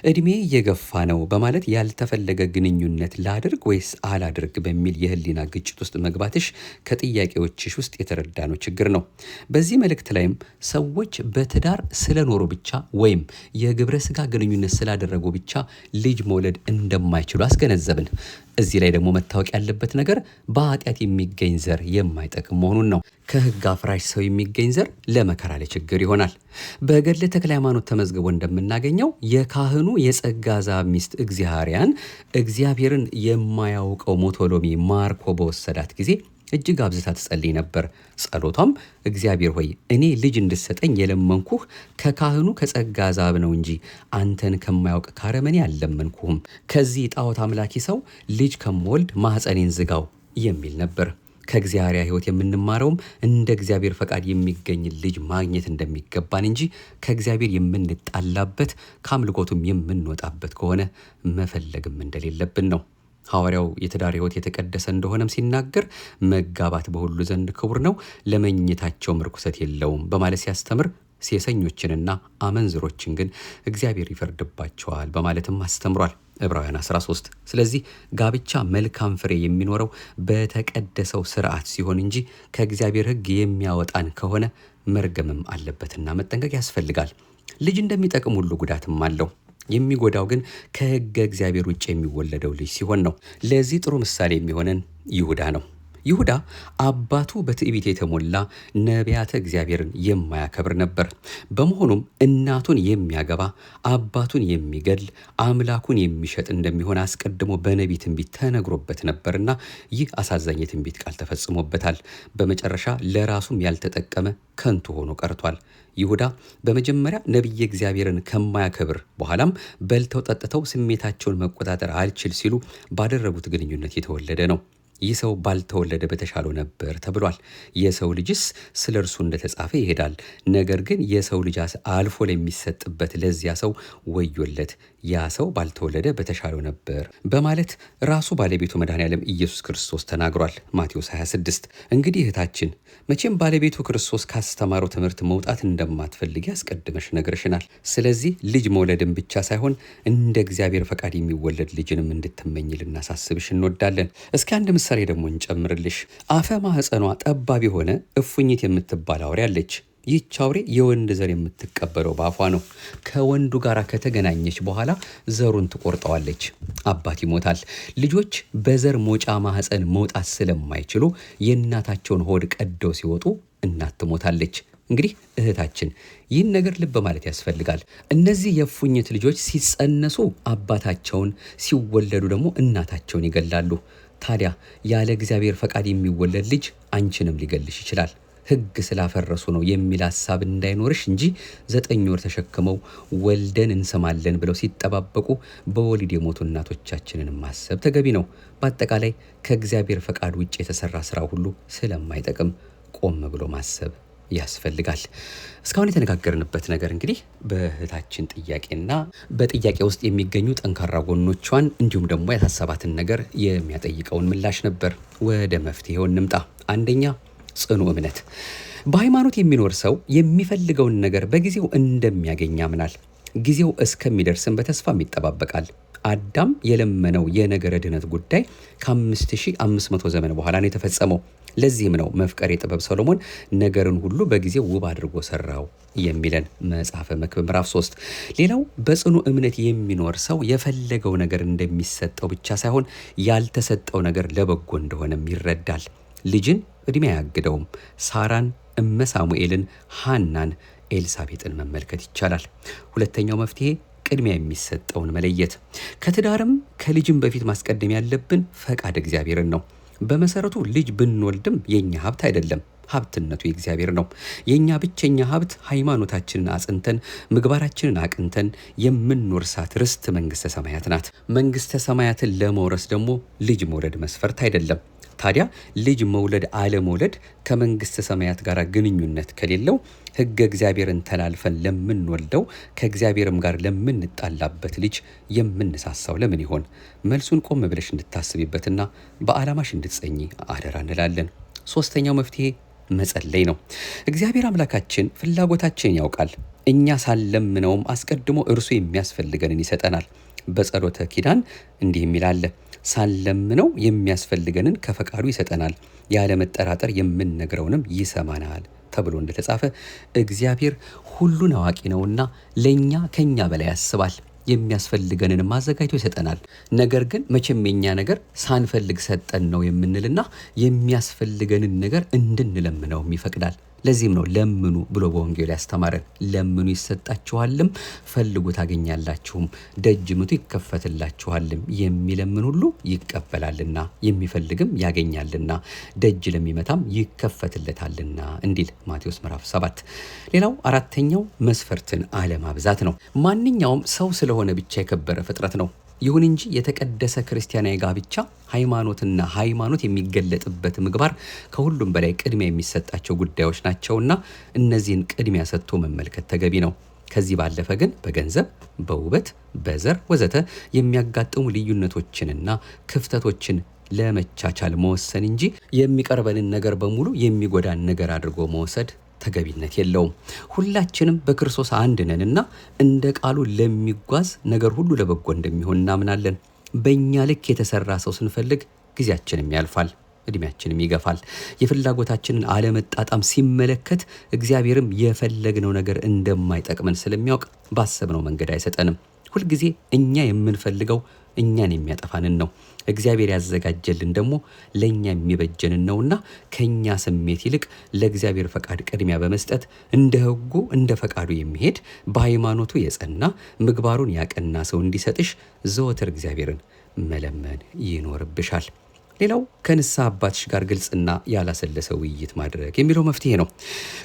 እድሜ እየገፋ ነው በማለት ያልተፈለገ ግንኙነት ላድርግ ወይስ አላድርግ በሚል የህሊና ግጭት ውስጥ መግባትሽ ከጥያቄዎችሽ ውስጥ የተረዳነው ችግር ነው። በዚህ መልእክት ላይም ሰዎች በትዳር ስለኖሩ ብቻ ወይም የግብረ ስጋ ግንኙነት ስላደረጉ ብቻ ልጅ መውለድ እንደማይችሉ አስገነዘብን። እዚህ ላይ ደግሞ መታወቅ ያለበት ነገር በኃጢአት የሚገኝ ዘር የማይጠቅም መሆኑን ነው። ከህግ አፍራሽ ሰው የሚገኝ ዘር ለመከራ ለችግር ይሆናል። በገድለ ተክለ ሃይማኖት ተመዝግቦ እንደምናገኘው የካህኑ የጸጋ ዛብ ሚስት እግዚአብሔርን የማያውቀው ሞቶሎሚ ማርኮ በወሰዳት ጊዜ እጅግ አብዝታ ትጸልይ ነበር። ጸሎቷም እግዚአብሔር ሆይ እኔ ልጅ እንድሰጠኝ የለመንኩህ ከካህኑ ከጸጋ ዛብ ነው እንጂ አንተን ከማያውቅ ካረመኔ አልለመንኩህም። ከዚህ ጣዖት አምላኪ ሰው ልጅ ከምወልድ ማኅፀኔን ዝጋው የሚል ነበር። ከእግዚአብሔር ሕይወት የምንማረውም እንደ እግዚአብሔር ፈቃድ የሚገኝ ልጅ ማግኘት እንደሚገባን እንጂ ከእግዚአብሔር የምንጣላበት ከአምልኮቱም የምንወጣበት ከሆነ መፈለግም እንደሌለብን ነው። ሐዋርያው የትዳር ሕይወት የተቀደሰ እንደሆነም ሲናገር መጋባት በሁሉ ዘንድ ክቡር ነው፣ ለመኝታቸውም ርኩሰት የለውም በማለት ሲያስተምር ሴሰኞችንና አመንዝሮችን ግን እግዚአብሔር ይፈርድባቸዋል በማለትም አስተምሯል። ዕብራውያን 13። ስለዚህ ጋብቻ መልካም ፍሬ የሚኖረው በተቀደሰው ስርዓት ሲሆን እንጂ ከእግዚአብሔር ሕግ የሚያወጣን ከሆነ መርገምም አለበትና መጠንቀቅ ያስፈልጋል። ልጅ እንደሚጠቅም ሁሉ ጉዳትም አለው። የሚጎዳው ግን ከሕገ እግዚአብሔር ውጭ የሚወለደው ልጅ ሲሆን ነው። ለዚህ ጥሩ ምሳሌ የሚሆነን ይሁዳ ነው። ይሁዳ አባቱ በትዕቢት የተሞላ ነቢያተ እግዚአብሔርን የማያከብር ነበር። በመሆኑም እናቱን የሚያገባ አባቱን የሚገድል አምላኩን የሚሸጥ እንደሚሆን አስቀድሞ በነቢይ ትንቢት ተነግሮበት ነበርና ይህ አሳዛኝ የትንቢት ቃል ተፈጽሞበታል። በመጨረሻ ለራሱም ያልተጠቀመ ከንቱ ሆኖ ቀርቷል። ይሁዳ በመጀመሪያ ነቢየ እግዚአብሔርን ከማያከብር በኋላም በልተው ጠጥተው ስሜታቸውን መቆጣጠር አልችል ሲሉ ባደረጉት ግንኙነት የተወለደ ነው። ይህ ሰው ባልተወለደ በተሻለው ነበር ተብሏል። የሰው ልጅስ ስለ እርሱ እንደተጻፈ ይሄዳል። ነገር ግን የሰው ልጅ አልፎ ለሚሰጥበት ለዚያ ሰው ወዮለት፣ ያ ሰው ባልተወለደ በተሻለው ነበር በማለት ራሱ ባለቤቱ መድኃኔዓለም ኢየሱስ ክርስቶስ ተናግሯል። ማቴዎስ 26። እንግዲህ እህታችን መቼም ባለቤቱ ክርስቶስ ካስተማረው ትምህርት መውጣት እንደማትፈልጊ አስቀድመሽ ነግረሽናል። ስለዚህ ልጅ መውለድን ብቻ ሳይሆን እንደ እግዚአብሔር ፈቃድ የሚወለድ ልጅንም እንድትመኝ ልናሳስብሽ እንወዳለን። እስኪ አንድ ምሳሌ ደግሞ እንጨምርልሽ። አፈ ማህፀኗ ጠባብ የሆነ እፉኝት የምትባል አውሬ አለች። ይህች አውሬ የወንድ ዘር የምትቀበለው በአፏ ነው። ከወንዱ ጋር ከተገናኘች በኋላ ዘሩን ትቆርጠዋለች። አባት ይሞታል። ልጆች በዘር መውጫ ማህፀን መውጣት ስለማይችሉ የእናታቸውን ሆድ ቀደው ሲወጡ እናት ትሞታለች። እንግዲህ እህታችን ይህን ነገር ልብ ማለት ያስፈልጋል። እነዚህ የእፉኝት ልጆች ሲጸነሱ አባታቸውን፣ ሲወለዱ ደግሞ እናታቸውን ይገላሉ። ታዲያ ያለ እግዚአብሔር ፈቃድ የሚወለድ ልጅ አንቺንም ሊገልሽ ይችላል። ሕግ ስላፈረሱ ነው የሚል ሐሳብ እንዳይኖርሽ እንጂ 9 ወር ተሸክመው ወልደን እንሰማለን ብለው ሲጠባበቁ በወሊድ የሞቱ እናቶቻችንን ማሰብ ተገቢ ነው። በአጠቃላይ ከእግዚአብሔር ፈቃድ ውጭ የተሰራ ስራ ሁሉ ስለማይጠቅም ቆም ብሎ ማሰብ ያስፈልጋል። እስካሁን የተነጋገርንበት ነገር እንግዲህ በእህታችን ጥያቄና በጥያቄ ውስጥ የሚገኙ ጠንካራ ጎኖቿን እንዲሁም ደግሞ ያሳሰባትን ነገር የሚያጠይቀውን ምላሽ ነበር። ወደ መፍትሄው እንምጣ። አንደኛ፣ ጽኑ እምነት። በሃይማኖት የሚኖር ሰው የሚፈልገውን ነገር በጊዜው እንደሚያገኝ ያምናል። ጊዜው እስከሚደርስም በተስፋም ይጠባበቃል። አዳም የለመነው የነገረ ድነት ጉዳይ ከ5500 ዘመን በኋላ ነው የተፈጸመው። ለዚህም ነው መፍቀሬ ጥበብ ሰሎሞን ነገርን ሁሉ በጊዜው ውብ አድርጎ ሰራው የሚለን መጽሐፈ መክብብ ምዕራፍ 3። ሌላው በጽኑ እምነት የሚኖር ሰው የፈለገው ነገር እንደሚሰጠው ብቻ ሳይሆን ያልተሰጠው ነገር ለበጎ እንደሆነም ይረዳል። ልጅን ዕድሜ አያግደውም። ሳራን፣ እመ ሳሙኤልን፣ ሐናን፣ ኤልሳቤጥን መመልከት ይቻላል። ሁለተኛው መፍትሄ ቅድሚያ የሚሰጠውን መለየት። ከትዳርም ከልጅም በፊት ማስቀደም ያለብን ፈቃድ እግዚአብሔርን ነው። በመሰረቱ ልጅ ብንወልድም የኛ ሀብት አይደለም። ሀብትነቱ የእግዚአብሔር ነው። የኛ ብቸኛ ሀብት ሃይማኖታችንን አጽንተን ምግባራችንን አቅንተን የምንወርሳት ርስት መንግስተ ሰማያት ናት። መንግስተ ሰማያትን ለመውረስ ደግሞ ልጅ መውለድ መስፈርት አይደለም። ታዲያ ልጅ መውለድ አለመውለድ ከመንግስተ ሰማያት ጋር ግንኙነት ከሌለው ሕገ እግዚአብሔርን ተላልፈን ለምንወልደው ከእግዚአብሔርም ጋር ለምንጣላበት ልጅ የምንሳሳው ለምን ይሆን? መልሱን ቆም ብለሽ እንድታስቢበትና በዓላማሽ እንድትጸኚ አደራ እንላለን። ሶስተኛው መፍትሄ መጸለይ ነው። እግዚአብሔር አምላካችን ፍላጎታችንን ያውቃል። እኛ ሳንለምነውም አስቀድሞ እርሱ የሚያስፈልገንን ይሰጠናል። በጸሎተ ኪዳን እንዲህ የሚላለ ሳንለምነው የሚያስፈልገንን ከፈቃዱ ይሰጠናል፣ ያለመጠራጠር የምንነግረውንም ይሰማናል ተብሎ እንደተጻፈ እግዚአብሔር ሁሉን አዋቂ ነውና ለኛ ከኛ በላይ ያስባል። የሚያስፈልገንንም አዘጋጅቶ ይሰጠናል። ነገር ግን መቼም የኛ ነገር ሳንፈልግ ሰጠን ነው የምንልና የሚያስፈልገንን ነገር እንድንለምነውም ይፈቅዳል። ለዚህም ነው ለምኑ ብሎ በወንጌል ያስተማረን። ለምኑ ይሰጣችኋልም፣ ፈልጉ ታገኛላችሁም፣ ደጅ ምቱ ይከፈትላችኋልም። የሚለምን ሁሉ ይቀበላልና የሚፈልግም ያገኛልና ደጅ ለሚመታም ይከፈትለታልና እንዲል ማቴዎስ ምዕራፍ 7። ሌላው አራተኛው መስፈርትን አለማብዛት ነው። ማንኛውም ሰው ስለሆነ ብቻ የከበረ ፍጥረት ነው። ይሁን እንጂ የተቀደሰ ክርስቲያናዊ ጋብቻ ሃይማኖትና ሃይማኖት የሚገለጥበት ምግባር ከሁሉም በላይ ቅድሚያ የሚሰጣቸው ጉዳዮች ናቸውና እነዚህን ቅድሚያ ሰጥቶ መመልከት ተገቢ ነው። ከዚህ ባለፈ ግን በገንዘብ፣ በውበት፣ በዘር ወዘተ የሚያጋጥሙ ልዩነቶችንና ክፍተቶችን ለመቻቻል መወሰን እንጂ የሚቀርበንን ነገር በሙሉ የሚጎዳን ነገር አድርጎ መውሰድ ተገቢነት የለውም። ሁላችንም በክርስቶስ አንድ ነንና እንደ ቃሉ ለሚጓዝ ነገር ሁሉ ለበጎ እንደሚሆን እናምናለን። በእኛ ልክ የተሰራ ሰው ስንፈልግ ጊዜያችንም ያልፋል፣ እድሜያችንም ይገፋል። የፍላጎታችንን አለመጣጣም ሲመለከት እግዚአብሔርም የፈለግነው ነገር እንደማይጠቅመን ስለሚያውቅ ባሰብነው መንገድ አይሰጠንም። ሁልጊዜ እኛ የምንፈልገው እኛን የሚያጠፋንን ነው። እግዚአብሔር ያዘጋጀልን ደግሞ ለኛ የሚበጀንን ነውና ከኛ ስሜት ይልቅ ለእግዚአብሔር ፈቃድ ቅድሚያ በመስጠት እንደ ሕጉ እንደ ፈቃዱ የሚሄድ በሃይማኖቱ የጸና ምግባሩን ያቀና ሰው እንዲሰጥሽ ዘወትር እግዚአብሔርን መለመን ይኖርብሻል። ሌላው ከንስሐ አባትሽ ጋር ግልጽና ያላሰለሰ ውይይት ማድረግ የሚለው መፍትሄ ነው።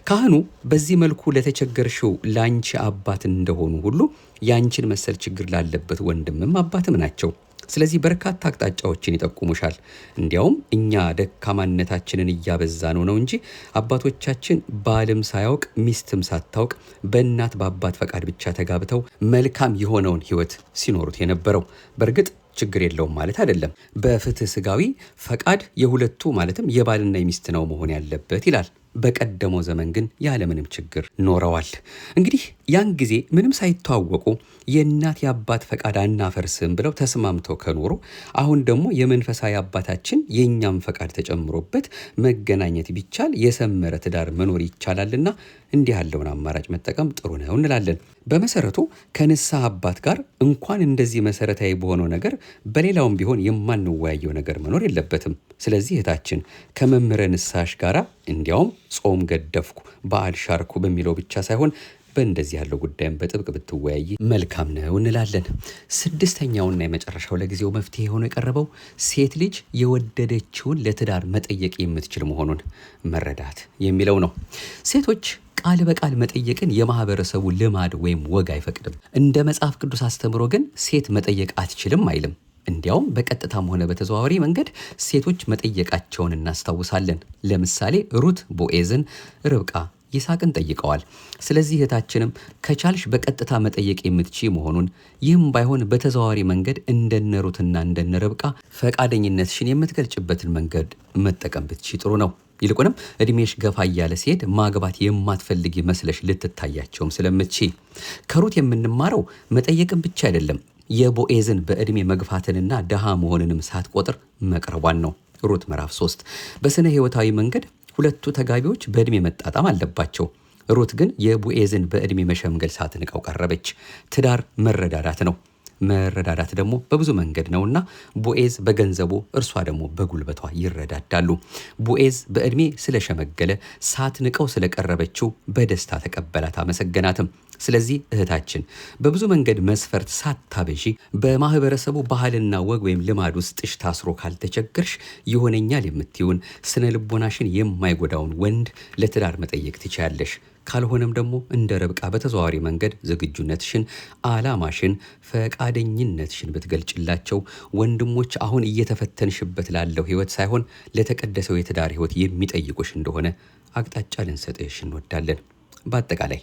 ካህኑ በዚህ መልኩ ለተቸገርሽው ላንቺ አባት እንደሆኑ ሁሉ ያንቺን መሰል ችግር ላለበት ወንድምም አባትም ናቸው። ስለዚህ በርካታ አቅጣጫዎችን ይጠቁሙሻል። እንዲያውም እኛ ደካማነታችንን እያበዛ ነው እንጂ አባቶቻችን ባልም ሳያውቅ ሚስትም ሳታውቅ በእናት በአባት ፈቃድ ብቻ ተጋብተው መልካም የሆነውን ሕይወት ሲኖሩት የነበረው። በእርግጥ ችግር የለውም ማለት አይደለም። በፍትህ ስጋዊ ፈቃድ የሁለቱ ማለትም የባልና የሚስት ነው መሆን ያለበት ይላል በቀደመው ዘመን ግን ያለምንም ችግር ኖረዋል። እንግዲህ ያን ጊዜ ምንም ሳይተዋወቁ የእናት የአባት ፈቃድ አናፈርስም ብለው ተስማምተው ከኖሩ አሁን ደግሞ የመንፈሳዊ አባታችን የእኛም ፈቃድ ተጨምሮበት መገናኘት ቢቻል የሰመረ ትዳር መኖር ይቻላልና እንዲህ ያለውን አማራጭ መጠቀም ጥሩ ነው እንላለን። በመሰረቱ ከንስሐ አባት ጋር እንኳን እንደዚህ መሰረታዊ በሆነው ነገር በሌላውም ቢሆን የማንወያየው ነገር መኖር የለበትም። ስለዚህ እህታችን ከመምህረ ንስሐሽ ጋር እንዲያውም ጾም ገደፍኩ በዓል ሻርኩ በሚለው ብቻ ሳይሆን በእንደዚህ ያለው ጉዳይም በጥብቅ ብትወያይ መልካም ነው እንላለን። ስድስተኛውና የመጨረሻው ለጊዜው መፍትሄ ሆኖ የቀረበው ሴት ልጅ የወደደችውን ለትዳር መጠየቅ የምትችል መሆኑን መረዳት የሚለው ነው። ሴቶች ቃል በቃል መጠየቅን የማህበረሰቡ ልማድ ወይም ወግ አይፈቅድም። እንደ መጽሐፍ ቅዱስ አስተምሮ ግን ሴት መጠየቅ አትችልም አይልም። እንዲያውም በቀጥታም ሆነ በተዘዋዋሪ መንገድ ሴቶች መጠየቃቸውን እናስታውሳለን። ለምሳሌ ሩት ቦዔዝን፣ ርብቃ ይስሐቅን ጠይቀዋል። ስለዚህ እህታችንም ከቻልሽ በቀጥታ መጠየቅ የምትችይ መሆኑን ይህም ባይሆን በተዘዋዋሪ መንገድ እንደነ ሩትና እንደነ ርብቃ ፈቃደኝነትሽን የምትገልጭበትን መንገድ መጠቀም ብትችይ ጥሩ ነው። ይልቁንም እድሜሽ ገፋ እያለ ሲሄድ ማግባት የማትፈልጊ መስለሽ ልትታያቸውም ስለምትችይ ከሩት የምንማረው መጠየቅን ብቻ አይደለም፣ የቦዔዝን በእድሜ መግፋትንና ደሃ መሆንንም ሳትቆጥር መቅረቧን ነው። ሩት ምዕራፍ 3 በስነ ህይወታዊ መንገድ ሁለቱ ተጋቢዎች በእድሜ መጣጣም አለባቸው። ሩት ግን የቦዔዝን በእድሜ መሸምገል ሳትንቀው ቀረበች። ትዳር መረዳዳት ነው። መረዳዳት ደግሞ በብዙ መንገድ ነውና ቦዔዝ በገንዘቡ እርሷ ደግሞ በጉልበቷ ይረዳዳሉ። ቦዔዝ በእድሜ ስለሸመገለ ሳትንቀው ስለቀረበችው በደስታ ተቀበላት፣ አመሰገናትም። ስለዚህ እህታችን በብዙ መንገድ መስፈርት ሳታበዢ በማህበረሰቡ ባህልና ወግ ወይም ልማድ ውስጥሽ ታስሮ ካልተቸገርሽ ይሆነኛል የምትይውን ስነ ልቦናሽን የማይጎዳውን ወንድ ለትዳር መጠየቅ ትችያለሽ። ካልሆነም ደግሞ እንደ ርብቃ በተዘዋዋሪ መንገድ ዝግጁነትሽን፣ አላማሽን፣ ፈቃደኝነትሽን ብትገልጭላቸው ወንድሞች አሁን እየተፈተንሽበት ላለው ህይወት ሳይሆን ለተቀደሰው የትዳር ህይወት የሚጠይቁሽ እንደሆነ አቅጣጫ ልንሰጥሽ እንወዳለን። በአጠቃላይ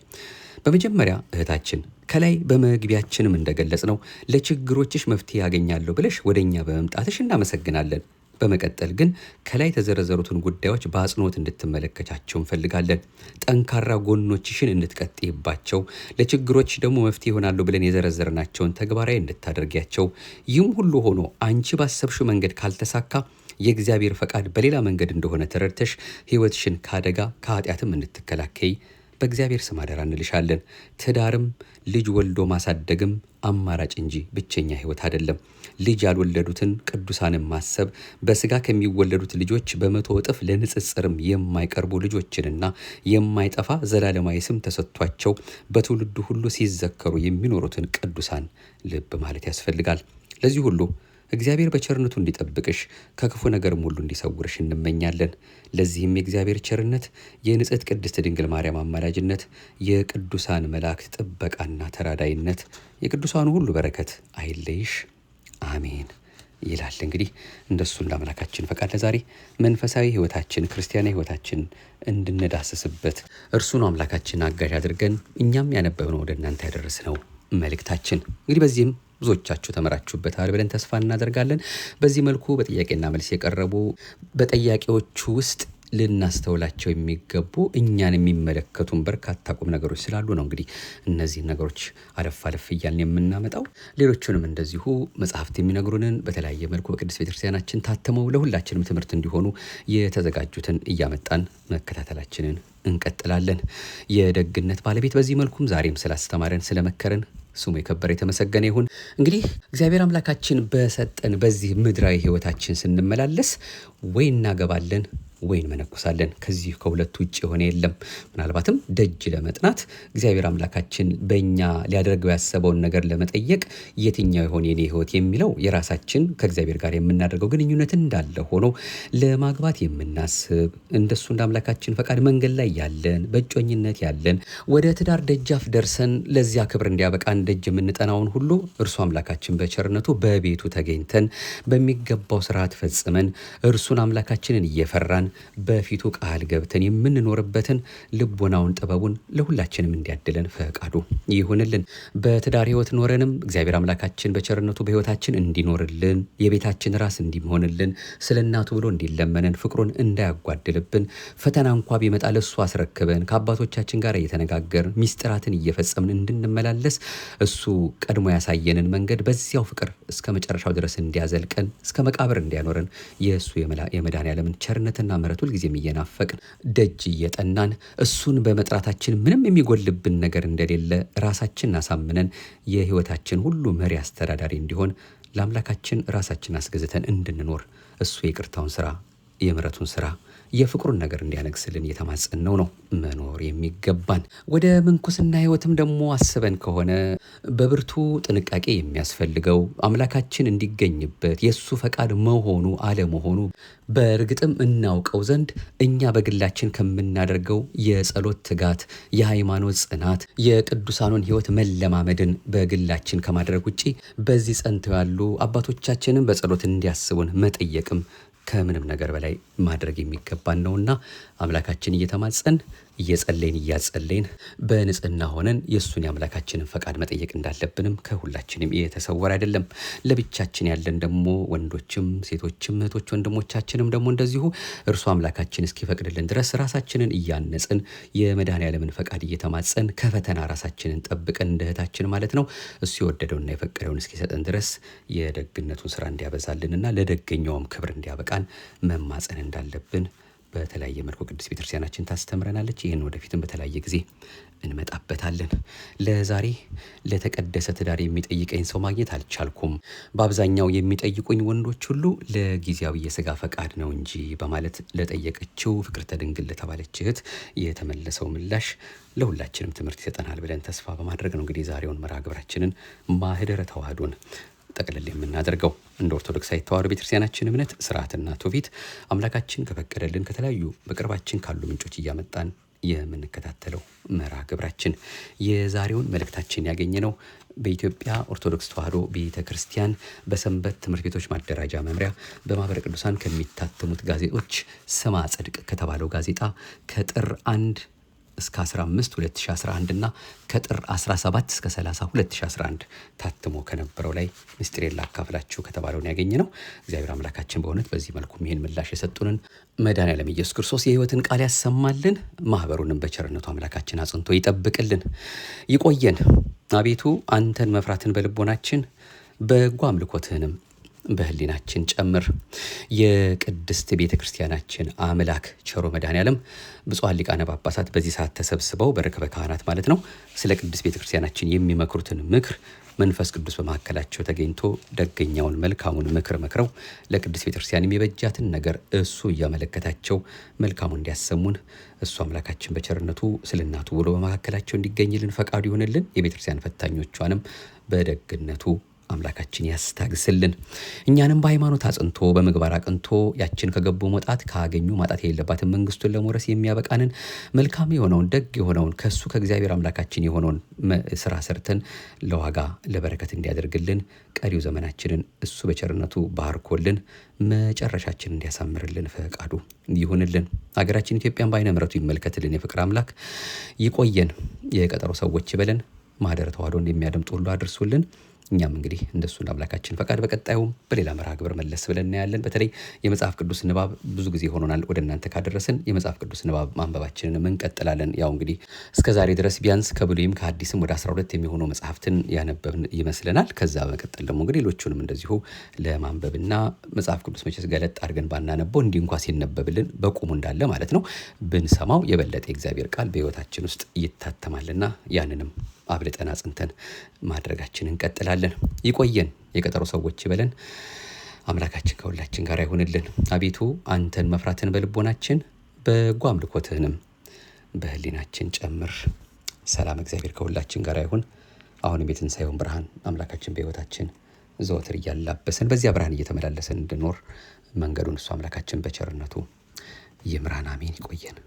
በመጀመሪያ እህታችን ከላይ በመግቢያችንም እንደገለጽ ነው ለችግሮችሽ መፍትሄ ያገኛለሁ ብለሽ ወደኛ በመምጣትሽ እናመሰግናለን። በመቀጠል ግን ከላይ የተዘረዘሩትን ጉዳዮች በአጽንኦት እንድትመለከቻቸው እንፈልጋለን። ጠንካራ ጎኖችሽን እንድትቀጥይባቸው፣ ለችግሮች ደግሞ መፍትሄ ይሆናሉ ብለን የዘረዘርናቸውን ተግባራዊ እንድታደርጊያቸው፣ ይህም ሁሉ ሆኖ አንቺ ባሰብሽው መንገድ ካልተሳካ የእግዚአብሔር ፈቃድ በሌላ መንገድ እንደሆነ ተረድተሽ ህይወትሽን ከአደጋ ከኃጢአትም እንድትከላከይ በእግዚአብሔር ስም አደራ እንልሻለን። ትዳርም ልጅ ወልዶ ማሳደግም አማራጭ እንጂ ብቸኛ ህይወት አይደለም። ልጅ ያልወለዱትን ቅዱሳንን ማሰብ በስጋ ከሚወለዱት ልጆች በመቶ እጥፍ ለንጽጽርም የማይቀርቡ ልጆችንና የማይጠፋ ዘላለማዊ ስም ተሰጥቷቸው በትውልዱ ሁሉ ሲዘከሩ የሚኖሩትን ቅዱሳን ልብ ማለት ያስፈልጋል። ለዚህ ሁሉ እግዚአብሔር በቸርነቱ እንዲጠብቅሽ ከክፉ ነገርም ሁሉ እንዲሰውርሽ እንመኛለን። ለዚህም የእግዚአብሔር ቸርነት፣ የንጽሕት ቅድስት ድንግል ማርያም አማላጅነት፣ የቅዱሳን መላእክት ጥበቃና ተራዳይነት፣ የቅዱሳኑ ሁሉ በረከት አይለይሽ፣ አሜን ይላል። እንግዲህ እንደሱ እንዳምላካችን ፈቃድ ለዛሬ መንፈሳዊ ህይወታችን፣ ክርስቲያናዊ ህይወታችን እንድንዳስስበት እርሱ ነው አምላካችን አጋዥ አድርገን እኛም ያነበብነው ወደ እናንተ ያደረስነው መልእክታችን። እንግዲህ በዚህም ብዙዎቻችሁ ተመራችሁበታል ብለን ተስፋ እናደርጋለን። በዚህ መልኩ በጥያቄና መልስ የቀረቡ በጠያቄዎቹ ውስጥ ልናስተውላቸው የሚገቡ እኛን የሚመለከቱን በርካታ ቁም ነገሮች ስላሉ ነው እንግዲህ እነዚህ ነገሮች አለፍ አለፍ እያልን የምናመጣው። ሌሎቹንም እንደዚሁ መጽሐፍት የሚነግሩንን በተለያየ መልኩ በቅድስት ቤተክርስቲያናችን ታተመው ለሁላችንም ትምህርት እንዲሆኑ የተዘጋጁትን እያመጣን መከታተላችንን እንቀጥላለን። የደግነት ባለቤት በዚህ መልኩም ዛሬም ስላስተማረን ስለመከረን ስሙ የከበረ የተመሰገነ ይሁን። እንግዲህ እግዚአብሔር አምላካችን በሰጠን በዚህ ምድራዊ ህይወታችን ስንመላለስ ወይ እናገባለን ወይ እንመነኩሳለን። ከዚህ ከሁለቱ ውጭ የሆነ የለም። ምናልባትም ደጅ ለመጥናት እግዚአብሔር አምላካችን በእኛ ሊያደርገው ያሰበውን ነገር ለመጠየቅ የትኛው ይሆን የኔ ህይወት የሚለው የራሳችን ከእግዚአብሔር ጋር የምናደርገው ግንኙነት እንዳለ ሆኖ ለማግባት የምናስብ እንደሱ እንደ አምላካችን ፈቃድ መንገድ ላይ ያለን በእጮኝነት ያለን ወደ ትዳር ደጃፍ ደርሰን ለዚያ ክብር እንዲያበቃን ደጅ የምንጠናውን ሁሉ እርሱ አምላካችን በቸርነቱ በቤቱ ተገኝተን በሚገባው ስርዓት ፈጽመን እርሱን አምላካችንን እየፈራን በፊቱ ቃል ገብተን የምንኖርበትን ልቦናውን ጥበቡን ለሁላችንም እንዲያድለን ፈቃዱ ይሁንልን። በትዳር ሕይወት ኖረንም እግዚአብሔር አምላካችን በቸርነቱ በሕይወታችን እንዲኖርልን የቤታችን ራስ እንዲሆንልን ስለ እናቱ ብሎ እንዲለመነን ፍቅሩን እንዳያጓድልብን ፈተና እንኳ ቢመጣ ለእሱ አስረክበን ከአባቶቻችን ጋር እየተነጋገርን ሚስጥራትን እየፈጸምን እንድንመላለስ እሱ ቀድሞ ያሳየንን መንገድ በዚያው ፍቅር እስከ መጨረሻው ድረስ እንዲያዘልቀን እስከ መቃብር እንዲያኖረን የእሱ የመድኃኔዓለምን ቸርነትና ምሕረት ሁልጊዜም እየናፈቅን ደጅ እየጠናን እሱን በመጥራታችን ምንም የሚጎልብን ነገር እንደሌለ ራሳችንን አሳምነን የሕይወታችን ሁሉ መሪ አስተዳዳሪ እንዲሆን ለአምላካችን ራሳችን አስገዝተን እንድንኖር እሱ የይቅርታውን ስራ የምሕረቱን ስራ የፍቅሩን ነገር እንዲያነግስልን እየተማጸነው ነው መኖር የሚገባን። ወደ ምንኩስና ሕይወትም ደግሞ አስበን ከሆነ በብርቱ ጥንቃቄ የሚያስፈልገው አምላካችን እንዲገኝበት የእሱ ፈቃድ መሆኑ አለመሆኑ በእርግጥም እናውቀው ዘንድ እኛ በግላችን ከምናደርገው የጸሎት ትጋት፣ የሃይማኖት ጽናት፣ የቅዱሳኑን ሕይወት መለማመድን በግላችን ከማድረግ ውጪ በዚህ ጸንተው ያሉ አባቶቻችንን በጸሎት እንዲያስቡን መጠየቅም ከምንም ነገር በላይ ማድረግ የሚገባን ነውና አምላካችን እየተማጸን እየጸለይን እያጸለይን በንጽህና ሆነን የእሱን የአምላካችንን ፈቃድ መጠየቅ እንዳለብንም ከሁላችንም የተሰወረ አይደለም። ለብቻችን ያለን ደግሞ ወንዶችም ሴቶችም እህቶች ወንድሞቻችንም ደግሞ እንደዚሁ እርሱ አምላካችን እስኪፈቅድልን ድረስ ራሳችንን እያነጽን የመድኃኔዓለምን ፈቃድ እየተማጸን ከፈተና ራሳችንን ጠብቀን እንደ እህታችን ማለት ነው እሱ የወደደውና የፈቀደውን እስኪሰጠን ድረስ የደግነቱን ስራ እንዲያበዛልንና ለደገኛውም ክብር እንዲያበቃን መማጸን እንዳለብን በተለያየ መልኩ ቅዱስ ቤተክርስቲያናችን ታስተምረናለች። ይህን ወደፊትም በተለያየ ጊዜ እንመጣበታለን። ለዛሬ ለተቀደሰ ትዳር የሚጠይቀኝ ሰው ማግኘት አልቻልኩም። በአብዛኛው የሚጠይቁኝ ወንዶች ሁሉ ለጊዜያዊ የሥጋ ፈቃድ ነው እንጂ በማለት ለጠየቀችው ፍቅርተ ድንግል ለተባለች እህት የተመለሰው ምላሽ ለሁላችንም ትምህርት ይሰጠናል ብለን ተስፋ በማድረግ ነው እንግዲህ ዛሬውን መርሐ ግብራችንን ማኅደረ ተዋሕዶን ጠቅልል የምናደርገው። እንደ ኦርቶዶክሳዊት ተዋሕዶ ቤተክርስቲያናችን እምነት ስርዓትና ትውፊት አምላካችን ከፈቀደልን ከተለያዩ በቅርባችን ካሉ ምንጮች እያመጣን የምንከታተለው መርሐ ግብራችን የዛሬውን መልእክታችን ያገኘነው በኢትዮጵያ ኦርቶዶክስ ተዋሕዶ ቤተክርስቲያን በሰንበት ትምህርት ቤቶች ማደራጃ መምሪያ በማኅበረ ቅዱሳን ከሚታተሙት ጋዜጦች ስማ ጽድቅ ከተባለው ጋዜጣ ከጥር 1 እስከ 15 2011 እና ከጥር 17 እስከ 30 2011 ታትሞ ከነበረው ላይ ምስጢሬን ላካፍላችሁ ከተባለውን ያገኘነው። እግዚአብሔር አምላካችን በእውነት በዚህ መልኩ ይህን ምላሽ የሰጡንን መድኃኔዓለም ኢየሱስ ክርስቶስ የሕይወትን ቃል ያሰማልን፣ ማኅበሩንም በቸርነቱ አምላካችን አጽንቶ ይጠብቅልን፣ ይቆየን። አቤቱ አንተን መፍራትን በልቦናችን በጎ አምልኮትህንም በህሊናችን ጨምር። የቅድስት ቤተ ክርስቲያናችን አምላክ ቸሮ መድኃኔዓለም ብፁዓን ሊቃነ ጳጳሳት በዚህ ሰዓት ተሰብስበው በርክበ ካህናት ማለት ነው ስለ ቅድስት ቤተ ክርስቲያናችን የሚመክሩትን ምክር መንፈስ ቅዱስ በመካከላቸው ተገኝቶ ደገኛውን መልካሙን ምክር መክረው ለቅድስት ቤተ ክርስቲያን የሚበጃትን ነገር እሱ እያመለከታቸው መልካሙ እንዲያሰሙን እሱ አምላካችን በቸርነቱ ስለ እናቱ ብሎ በመካከላቸው እንዲገኝልን ፈቃዱ ይሆንልን። የቤተ ክርስቲያን ፈታኞቿንም በደግነቱ አምላካችን ያስታግስልን። እኛንም በሃይማኖት አጽንቶ በምግባር አቅንቶ ያችን ከገቡ መውጣት ካገኙ ማጣት የሌለባትን መንግስቱን ለመውረስ የሚያበቃንን መልካም የሆነውን ደግ የሆነውን ከሱ ከእግዚአብሔር አምላካችን የሆነውን ስራ ሰርተን ለዋጋ ለበረከት እንዲያደርግልን ቀሪው ዘመናችንን እሱ በቸርነቱ ባርኮልን መጨረሻችን እንዲያሳምርልን ፈቃዱ ይሁንልን። ሀገራችን ኢትዮጵያን በዓይነ ምሕረቱ ይመልከትልን። የፍቅር አምላክ ይቆየን። የቀጠሮ ሰዎች ይበለን። ማኅደረ ተዋሕዶን የሚያደምጡ ሁሉ አድርሱልን። እኛም እንግዲህ እንደሱ አምላካችን ፈቃድ በቀጣዩም በሌላ መርሐ ግብር መለስ ብለን እናያለን። በተለይ የመጽሐፍ ቅዱስ ንባብ ብዙ ጊዜ ሆኖናል ወደ እናንተ ካደረስን የመጽሐፍ ቅዱስ ንባብ ማንበባችንን እንቀጥላለን። ያው እንግዲህ እስከዛሬ ድረስ ቢያንስ ከብሉይም ከሐዲስም ወደ 12 የሚሆኑ መጽሐፍትን ያነበብን ይመስለናል። ከዛ በመቀጠል ደግሞ እንግዲህ ሌሎቹንም እንደዚሁ ለማንበብና መጽሐፍ ቅዱስ መቼስ ገለጥ አድርገን ባናነበው እንዲህ እንኳ ሲነበብልን በቁሙ እንዳለ ማለት ነው ብንሰማው የበለጠ የእግዚአብሔር ቃል በሕይወታችን ውስጥ ይታተማልና ያንንም አብልጠን አጽንተን ማድረጋችንን እንቀጥላለን። ይቆየን። የቀጠሮ ሰዎች ይበለን። አምላካችን ከሁላችን ጋር ይሁንልን። አቤቱ አንተን መፍራትን በልቦናችን በጎ አምልኮትህንም በህሊናችን ጨምር። ሰላም እግዚአብሔር ከሁላችን ጋር ይሁን። አሁንም የትንሣኤውን ብርሃን አምላካችን በሕይወታችን ዘወትር እያላበሰን በዚያ ብርሃን እየተመላለሰን እንድኖር መንገዱን እሱ አምላካችን በቸርነቱ ይምራን። አሜን። ይቆየን።